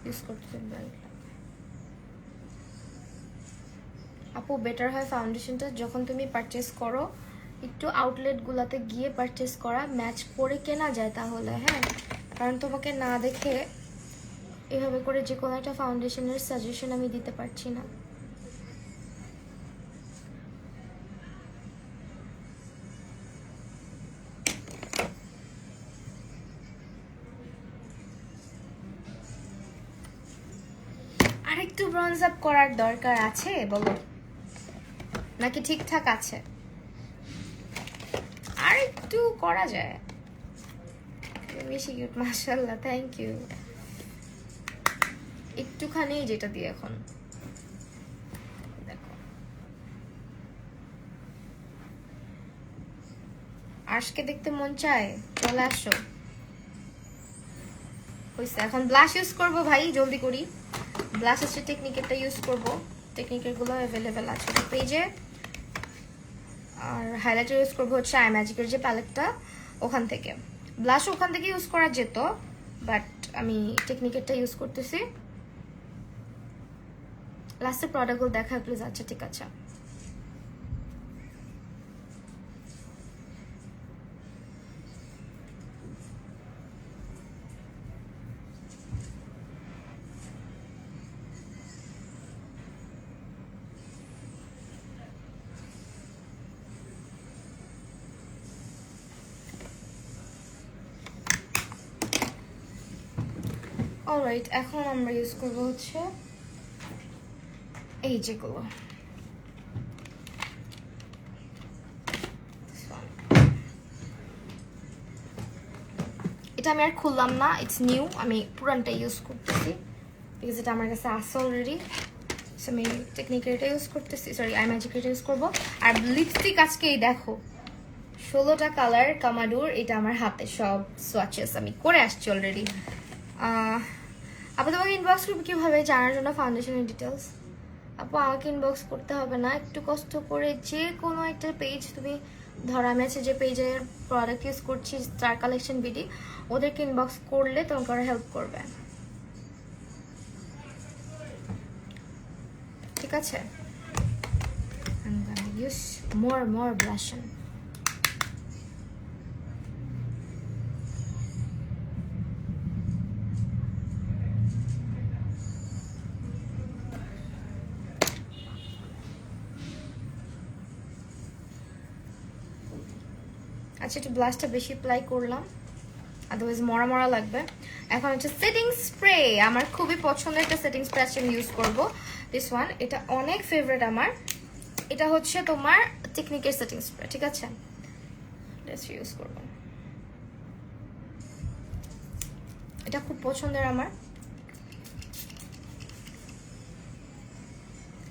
ইউজ করতে ব্রাইট লাগে? আপু বেটার হয় ফাউন্ডেশনটা যখন তুমি পারচেস করো একটু আউটলেটগুলোতে গিয়ে পারচেস করা, ম্যাচ করে কেনা যায় তাহলে। হ্যাঁ, কারণ তোমাকে না দেখে এভাবে করে যে কোনো একটা ফাউন্ডেশনের সাজেশন আমি দিতে পারছি না। আরেকটু ব্রঞ্জ আপ করার দরকার আছে বলো, নাকি ঠিকঠাক আছে? আর একটু করা যায়, বেশি কিউট, মাশাআল্লাহ, থ্যাংক ইউ। একটুখানি যেটা দিয়ে এখন দেখো, আজকে দেখতে মন চায়, চলে আসো। হইছে, এখন ব্লাশ ইউজ করবো ভাই, জলদি করি। ব্লাশ হচ্ছে টেকনিকেরটা ইউজ করবো, টেকনিকের গুলো অ্যাভেলেবেল আছে পেজে। আর হাইলাইটার ইউজ করবো হচ্ছে আই ম্যাজিকের যে প্যালেটটা, ওখান থেকে। ব্লাশ ওখান থেকে ইউজ করা যেত, বাট আমি টেকনিকেরটা ইউজ করতেছি। লাস্টের প্রোডাক্টগুলো দেখা প্লিজ। আচ্ছা ঠিক আছে। অলরাইট, এখন আমরা ইউজ করবো হচ্ছে এই যেগুলো, এটা আমি আর খুললাম না, ইটস নিউ, আমি পুরানটা ইউজ করতেছি বিকজ এটা আমার কাছে আছে অলরেডি। আমি টেকনিকের এটা ইউজ করতেছি, সরি আই ম্যাজিকের এটা ইউজ করবো। আর লিপস্টিক আজকে এই দেখো 16টা কালার কামাডুর, এটা আমার হাতে সব সোয়াচেস আমি করে আসছি অলরেডি। আপু তোমাকে ইনবক্স করবো কিভাবে জানার জন্য ফাউন্ডেশনের ডিটেলস? আপু আমাকে ইনবক্স করতে হবে না, একটু কষ্ট করে যে কোনো একটা পেজ তুমি ধরো, আমি আছে যে পেজের প্রোডাক্ট ইউজ করছি স্টার কালেকশন বিডি, ওদেরকে ইনবক্স করলে তোমাকে ওরা হেল্প করবে, ঠিক আছে? I'm gonna use more blush on. আচ্ছা, একটু ব্লাশটা বেশি অ্যাপ্লাই করলাম, আদারওয়াইজ মরা মরা লাগবে। এখন হচ্ছে সেটিং স্প্রে, আমার খুবই পছন্দের একটা সেটিং স্প্রে আমি ইউজ করব, দিস ওয়ান। এটা অনেক ফেভারিট আমার। এটা হচ্ছে তোমার টেকনিকের সেটিং স্প্রে, ঠিক আছে? লেটস ইউজ করব। এটা খুব পছন্দের আমার।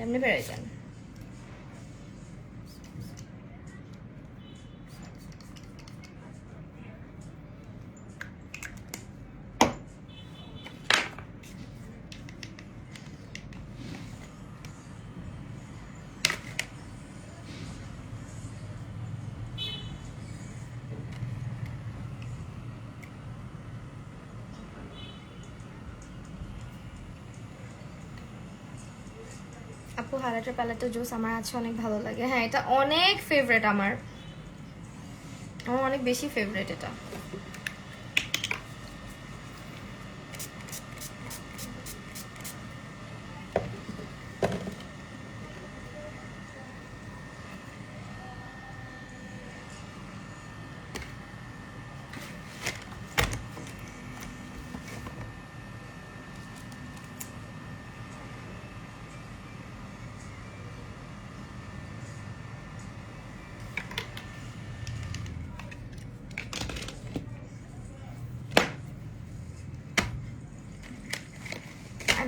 এমনি বেড়ে যান। আপু হাইলাইটার প্যালেটের জুস আমার আছে, অনেক ভালো লাগে। হ্যাঁ, এটা অনেক ফেভারিট আমার অনেক বেশি ফেভারিট এটা।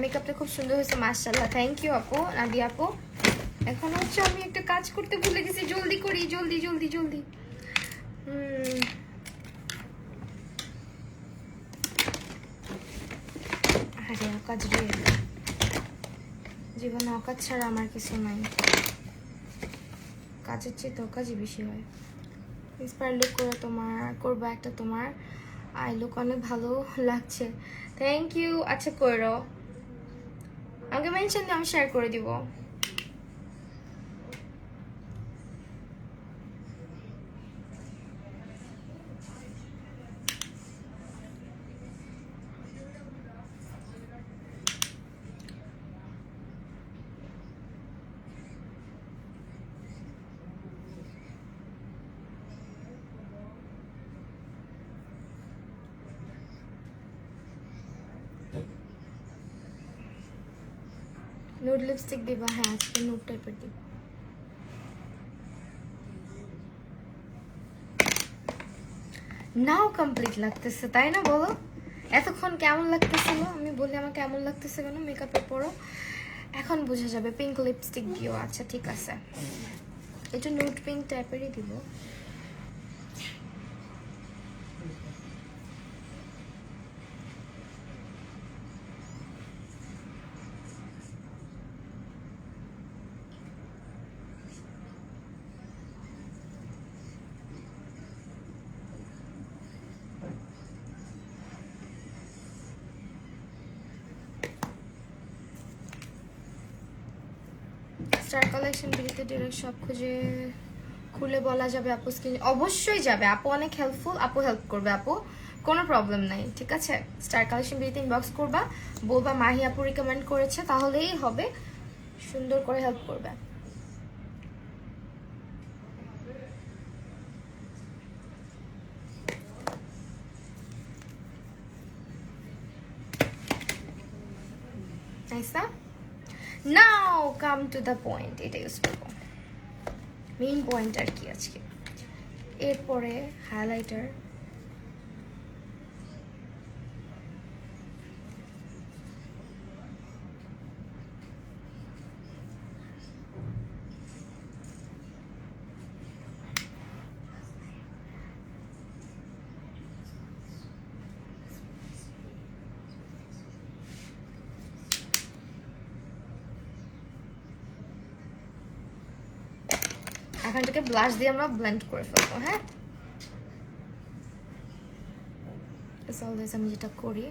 মেকআপটা খুব সুন্দর হয়েছে মাশাআল্লাহ, থ্যাংক ইউ আপু, নাদি আপু। এখন হচ্ছে আমি একটা কাজ করতে ভুলে গেছি, জলদি করি, জলদি জলদি জলদি। আরে অকাজ রে, জীবনে অকাজ ছাড়া আমার কিছু নাই, কাজের চেয়ে তো অকাজই বেশি হয়। ইন্সপায়ার লুক করে তোমার করবো একটা, তোমার আই লুক অনেক ভালো লাগছে, থ্যাংক ইউ। আচ্ছা করো, আমাকে মেনশন দিয়ে আমি শেয়ার করে দিব। নুড লিপস্টিক দিবা? হ্যাঁ, আজকে নুড টাইপের দিব। নাও কমপ্লিট লাগতেছে, তাই না বলো? এতক্ষণ কেমন লাগতেছিল আমি বলি আমার কেমন লাগতেছে কেন, মেকআপের পরও এখন বোঝা যাবে। পিঙ্ক লিপস্টিক দিও, আচ্ছা ঠিক আছে, এটা নুড পিঙ্ক টাইপেরই দিব। স্টার কালেকশন বিলিতে ডিরেক্ট সব খুলে বলা যাবে আপু? স্ক্রিন অবশ্যই যাবে, আপু অনেক হেল্পফুল, আপু হেল্প করবে, আপু কোনো প্রবলেম নাই, ঠিক আছে? স্টার কালেকশন বিলিতে ইনবক্স করবা, বলবা মাহি আপু রিকমেন্ড করেছে, তাহলেই হবে, সুন্দর করে হেল্প করবে। নাইস না? নাও কাম টু দ্য পয়েন্ট, এটা ইউজ করবো, মেইন পয়েন্ট আর কি আজকে। এরপরে হাইলাইটার, এখন থেকে ব্লাশ দিয়ে আমরা ব্লেন্ড করে ফেলবো। হ্যাঁ, আমি যেটা করি,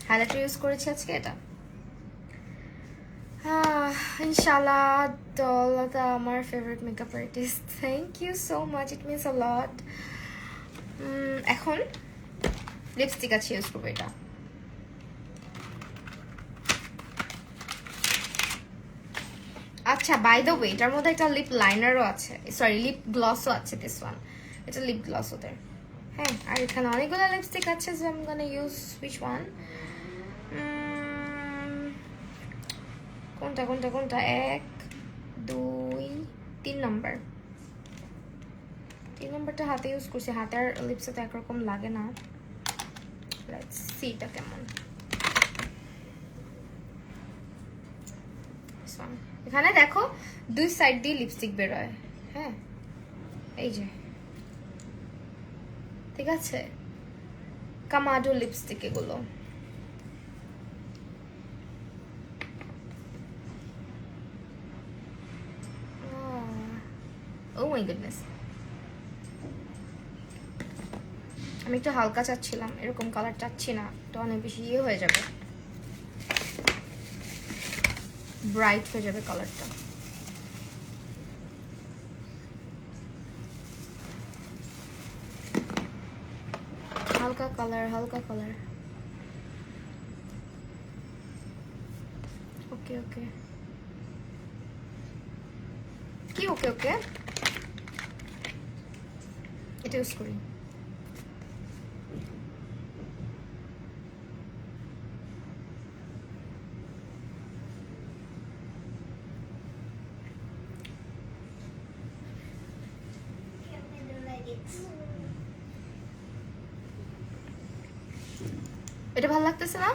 হাইলাইটার ইউজ করেছি আজকে এটা। ইনশাআল্লাহ দৌলতা আমার favourite makeup artist, thank you so much, it means a lot. এখন লিপস্টিক আছে, ইউজ করবো এটা। আচ্ছা বাই দ্য ওয়ে, এটার মধ্যে একটা লিপ লাইনারও আছে, সরি লিপ গ্লসও আছে, দিস ওয়ান এটা লিপ গ্লস ওদের। হ্যাঁ, আর এখানে অনেকগুলো লিপস্টিক আছে, যে আমি গোনা ইউজ হুইচ ওয়ান, কোনটা কোনটা কোনটা, 1 2 3 নাম্বার। 3 নাম্বারটা হাতে ইউজ করছি, হাতের লিপসে তো একরকম লাগে না। লেটস সি এটা কেমন। এখানে দেখো 2 সাইড দিয়ে লিপস্টিক বেরোয়। হ্যাঁ, এই যে, ঠিক আছে, কামাডো লিপস্টিক এগুলো। ও মাই গুডনেস, আমি একটু হালকা চাচ্ছিলাম, এরকম কালার চাচ্ছি না, তো অনেক বেশি ইয়ে হয়ে যাবে, ব্রাইট হয়ে যাবে কালারটা। হালকা কালার, হালকা কালার। ওকে ওকে, কি ওকে ওকে, এটা ইউজ করি। এটা ভালো লাগতেছে না?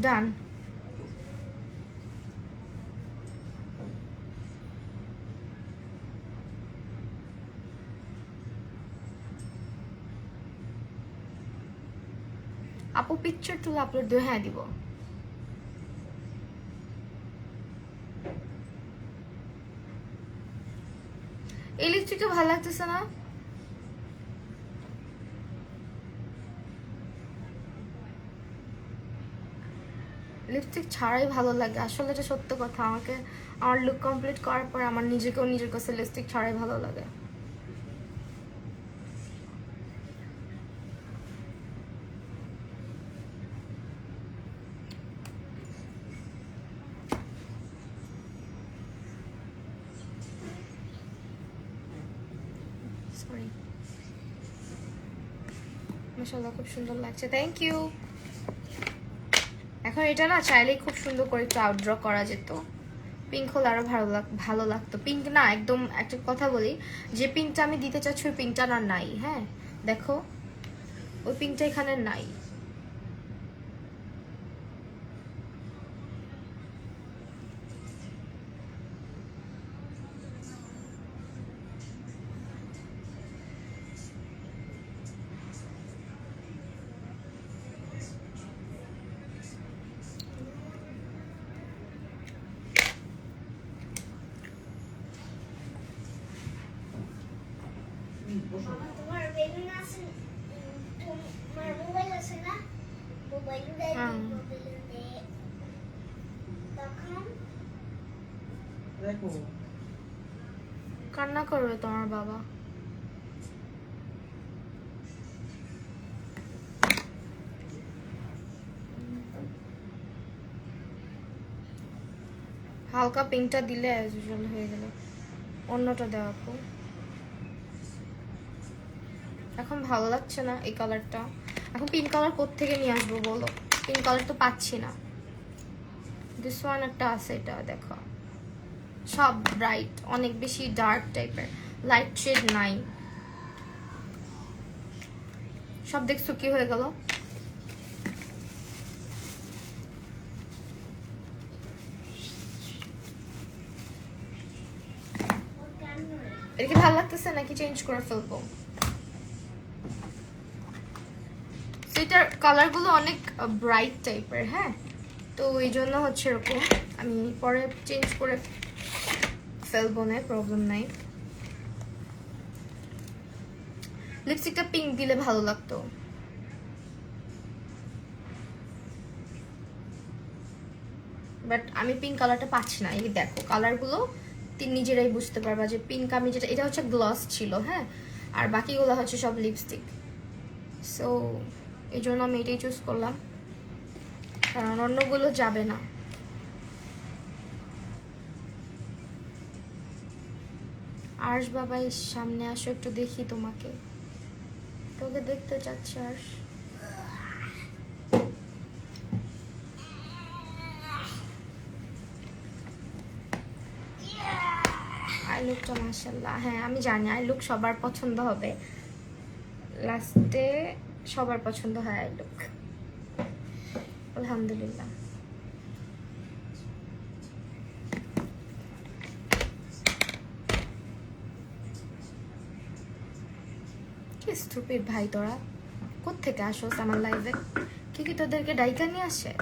ডান। আপু পিকচার তুলে আপলোড দিও। হ্যাঁ দিব। এই লিপস্টিকটা ভালো লাগতেছে না? লিপস্টিক ছাড়াই ভালো লাগে, আসলে এটা সত্য কথা। আমাকে আমার লুক কমপ্লিট করার পর আমার নিজেকেও নিজের কাছে লিপস্টিক ছাড়াই ভালো লাগে। সরি, মাশাআল্লাহ খুব সুন্দর লাগছে, থ্যাংক ইউ। এখন এটা না চাইলেই খুব সুন্দর করে একটু আউটড্র করা যেত। পিঙ্ক হলে আরো ভালো লাগতো। পিঙ্ক না, একদম একটা কথা বলি, যে পিঙ্কটা আমি দিতে চাচ্ছি ওই পিঙ্কটা না নাই। হ্যাঁ দেখো, ওই পিঙ্কটা এখানে নাই। তোমার বেলুন আছে, তোমার মোবাইল আছে না, মোবাইল তখন দেখো কান্না করবে তোমার বাবা। হালকা পিঙ্কটা দিলে অ্যাজ ইউজুয়াল হয়ে গেল। অন্যটা দেওয়া আপু, এখন ভালো লাগছে না এই কালারটা। এখন পিঙ্ক কালার কোত্থেকে নিয়ে আসবো বলো? পিঙ্ক কালার তো পাচ্ছি না। দিস ওয়ান একটা আছে, এটা দেখো, সব ব্রাইট, অনেক বেশি ডার্ক টাইপের, লাইট শেড নাই। সব দেখছো কি হয়ে গেল? এটা কি ভালো লাগতেছে নাকি চেঞ্জ করে ফেলবো? এটার কালারগুলো অনেক ব্রাইট টাইপের। হ্যাঁ, তো এই জন্য হচ্ছে এরকম। আমি পরে চেঞ্জ করে ফেলবো, না প্রবলেম নাই। লিপস্টিকটা পিঙ্ক দিলে ভালো লাগতো, বাট আমি পিঙ্ক কালারটা পাচ্ছি না। এই দেখো কালারগুলো নিজেরাই বুঝতে পারবা যে পিঙ্ক। আমি যেটা, এটা হচ্ছে গ্লস ছিল, হ্যাঁ, আর বাকিগুলো হচ্ছে সব লিপস্টিক। সো এই জন্য আমি এটাই চুজ করলাম, কারণ অন্যগুলো যাবে না। আর্শ বাবা এই সামনে আসো, একটু দেখি তোমাকে, তোকে দেখতে চাচ্ছি আর্শ। আই লুকটা মাশাআল্লাহ, হ্যাঁ আমি জানি আই লুক সবার পছন্দ হবে, লাস্টে সবার পছন্দ হয় আই লুক, আলহামদুলিল্লাহ। কি স্টুপিড ভাই তোরা, কোত্থেকে আসোস আমার লাইভে? কি তোদেরকে ডাইকা নিয়ে আসে?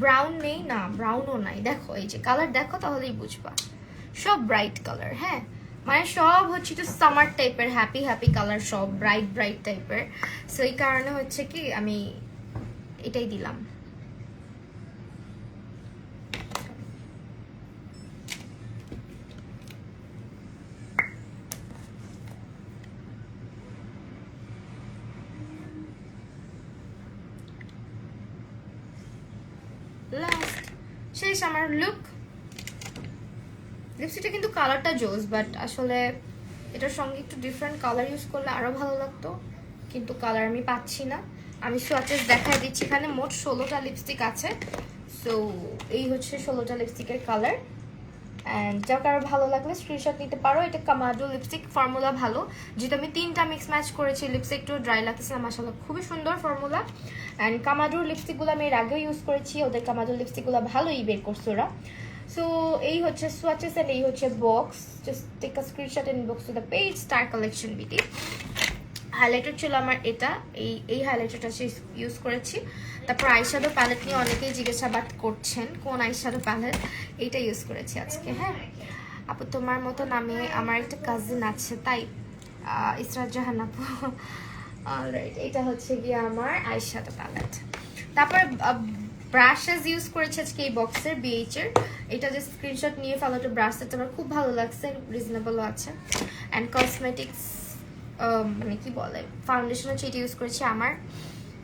ব্রাউন নেই না, ব্রাউনও নাই, দেখো এই যে কালার দেখো তাহলেই বুঝবা, সব ব্রাইট কালার। হ্যাঁ মানে সব হচ্ছে একটু সামার টাইপের, হ্যাপি হ্যাপি কালার, সব ব্রাইট ব্রাইট টাইপের। সো এই কারণে হচ্ছে কি আমি এটাই দিলাম। লাস্ট শেষ আমার লুক। লিপস্টিকটা কিন্তু কালারটা জোস, বাট আসলে এটার সঙ্গে একটু ডিফারেন্ট কালার ইউজ করলে আরো ভালো লাগতো, কিন্তু কালার আমি পাচ্ছি না। আমি সোয়াচেস দেখাই দিচ্ছি, এখানে মোট 16টা লিপস্টিক আছে। সো এই হচ্ছে 16টা লিপস্টিকের কালার। অ্যান্ড যা কারো ভালো লাগলে স্ক্রিনশট নিতে পারো। এটা কামাডো লিপস্টিক, ফর্মুলা ভালো, যেহেতু আমি 3টা মিক্স ম্যাচ করেছি, লিপস্টিক একটু ড্রাই লাগতেছে মাশাআল্লাহ, খুবই সুন্দর ফর্মুলা। অ্যান্ড কামাডোর লিপস্টিকগুলো আমি এর আগেও ইউজ করেছি, ওদের কামাডোর লিপস্টিকগুলো ভালোই বের করছে ওরা। সো এই হচ্ছে সোয়াচেস এন্ড এই হচ্ছে box. Just take a screenshot and box to the page Star Collection BD. Highlighter ছিল আমার এটা, এই হাইলাইটারটা ইউজ করেছি। তারপর আইশ্যাডো প্যালেট নিয়ে অনেকেই জিজ্ঞাসাবাদ করছেন কোন আইশ্যাডো প্যালেট, এইটা ইউজ করেছি আজকে। হ্যাঁ আপু তোমার মতো নামে আমার একটা কাজিন আছে তাই, ইসরাত জাহান আপু। অলরাইট, এটা হচ্ছে গিয়ে আমার আইশ্যাডো প্যালেট। তারপর ব্রাশেস ইউজ করেছি আজকে এই বক্সের, BH এর। এটা যে স্ক্রিনশট নিয়ে ফেলো, তো ব্রাশটা আমার খুব ভালো লাগছে, রিজনেবলও আছে। অ্যান্ড কসমেটিক্স মানে কি বলে ফাউন্ডেশন হচ্ছে এটা ইউজ করেছি, আমার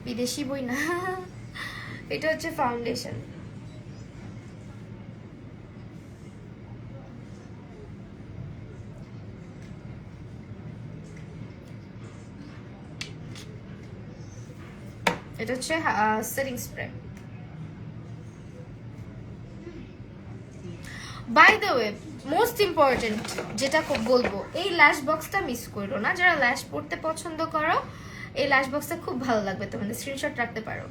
বিদেশি বই না, এটা হচ্ছে ফাউন্ডেশন। এটা হচ্ছে setting spray. By the way most important যেটা বলবো, এই ল্যাশ বক্সটা মিস করো না। যারা ল্যাশ পড়তে পছন্দ করো, এই ল্যাশ বক্সটা খুব ভালো লাগবে তোমাদের, স্ক্রিনশট রাখতে পারো।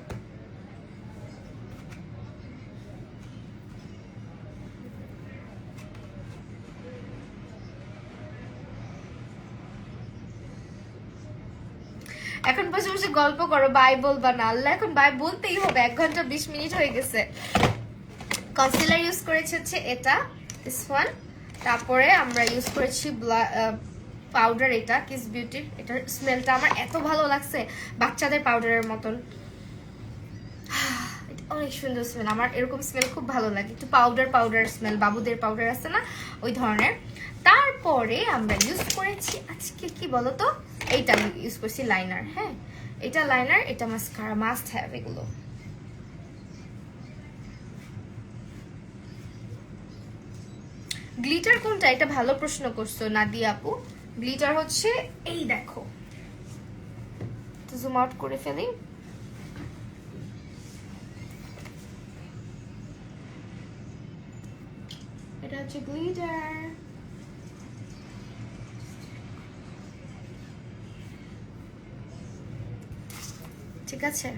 এখন বসে বসে গল্প করো, বাই বলবা না, আল্লাহ এখন বাই বলতেই হবে, 1 ঘন্টা 20 মিনিট হয়ে গেছে। কনসিলার ইউজ করেছি হচ্ছে এটা, দিস ওয়ান। তারপরে আমরা ইউজ করেছি পাউডার, এটা কিস বিউটির। এটার স্মেলটা আমার এত ভালো লাগছে, বাচ্চাদের পাউডারের মতন, অনেক সুন্দর স্মেল। আমার এরকম স্মেল খুব ভালো লাগে, একটু পাউডার পাউডার স্মেল, বাবুদের পাউডার আছে না ওই ধরনের। তারপরে আমরা ইউজ করেছি আজকে কি বলতো, এইটা আমি ইউজ করছি লাইনার। হ্যাঁ এটা লাইনার, এটা মাস্কারা, মাস্ট হ্যাভ এগুলো। গ্লিটার কোনটা, এটা ভালো প্রশ্ন করছো নাদিয়া আপু। গ্লিটার হচ্ছে এই দেখো, তো জুম আউট করে ফেলি। এটা হচ্ছে গ্লিটার। ঠিক আছে,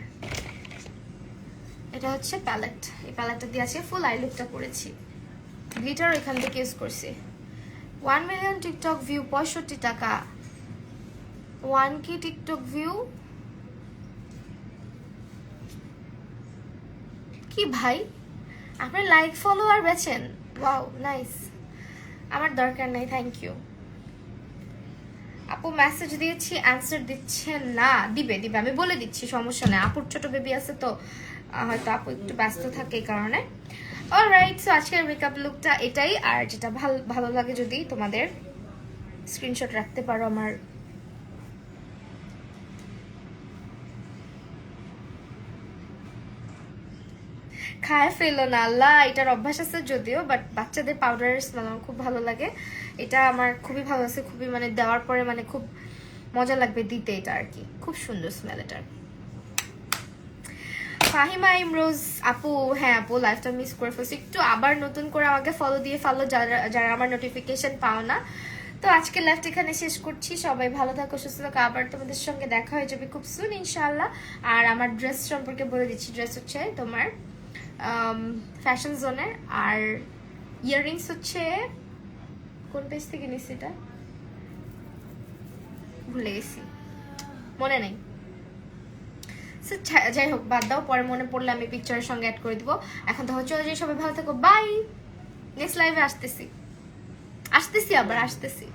এটা হচ্ছে প্যালেট। এই প্যালেটটা দিয়ে আছে ফুল আই লুকটা করেছি। গ্লিটার এখান থেকে ইউজ করছি। 1 মিলিয়ন টিকটক ভিউ, 65 টাকা। 1K টিকটক ভিউ, কি ভাই আপনার লাইক ফলোয়ার বেচেন? ওয়াও নাইস, আমার দরকার নাই, থ্যাংক ইউ আপু। মেসেজ দিয়েছি অ্যান্সার দিচ্ছেন না, দিবে দিবে, আমি বলে দিচ্ছি, সমস্যা নেই। আপুর ছোট বেবি আছে তো হয়তো আপু একটু ব্যস্ত থাকে এই কারণে। অলরাইট, সো আজকের মেকআপ লুকটা এটাই। আর যেটা ভালো লাগে যদি তোমাদের স্ক্রিনশট রাখতে পারো আমার। খায় ফেলো না আল্লাহ, এটার অভ্যাস আছে যদিও, বাট বাচ্চাদের পাউডারের স্মেল আমার খুব ভালো লাগে। এটা আমার খুবই ভালো আছে, খুবই মানে দেওয়ার পরে মানে খুব মজা লাগবে দিতে এটা আর কি, খুব সুন্দর স্মেল এটার। ফাহিমা ইমরোজ আপু, হ্যাঁ আপু লাইফটা মিস করে ফেলছি, একটু আবার নতুন করে আমাকে ফলো দিয়ে ফেলো যারা যারা আমার নোটিফিকেশন পাও না। তো আজকে লাইফটা এখানে শেষ করছি, সবাই ভালো থাকো সুস্থ থাকো, আবার তোমাদের সঙ্গে দেখা হয়ে যাবে খুব সুন ইনশাআল্লাহ। আর আমার ড্রেস সম্পর্কে বলে দিচ্ছি, ড্রেস হচ্ছে তোমার ফ্যাশন জোনের, আর ইয়াররিংস হচ্ছে কোন পেজ থেকে নিচ্ছি এটা ভুলে গেছি, মনে নেই। যাই হোক বাদ দাও, পরে মনে পড়লে আমি পিকচারের সঙ্গে অ্যাড করে দিব। এখন তো চলে যাই, সবাই ভালো থাকো, বাই। নেক্সট লাইভে আসতেছি, আবার আসতেছি।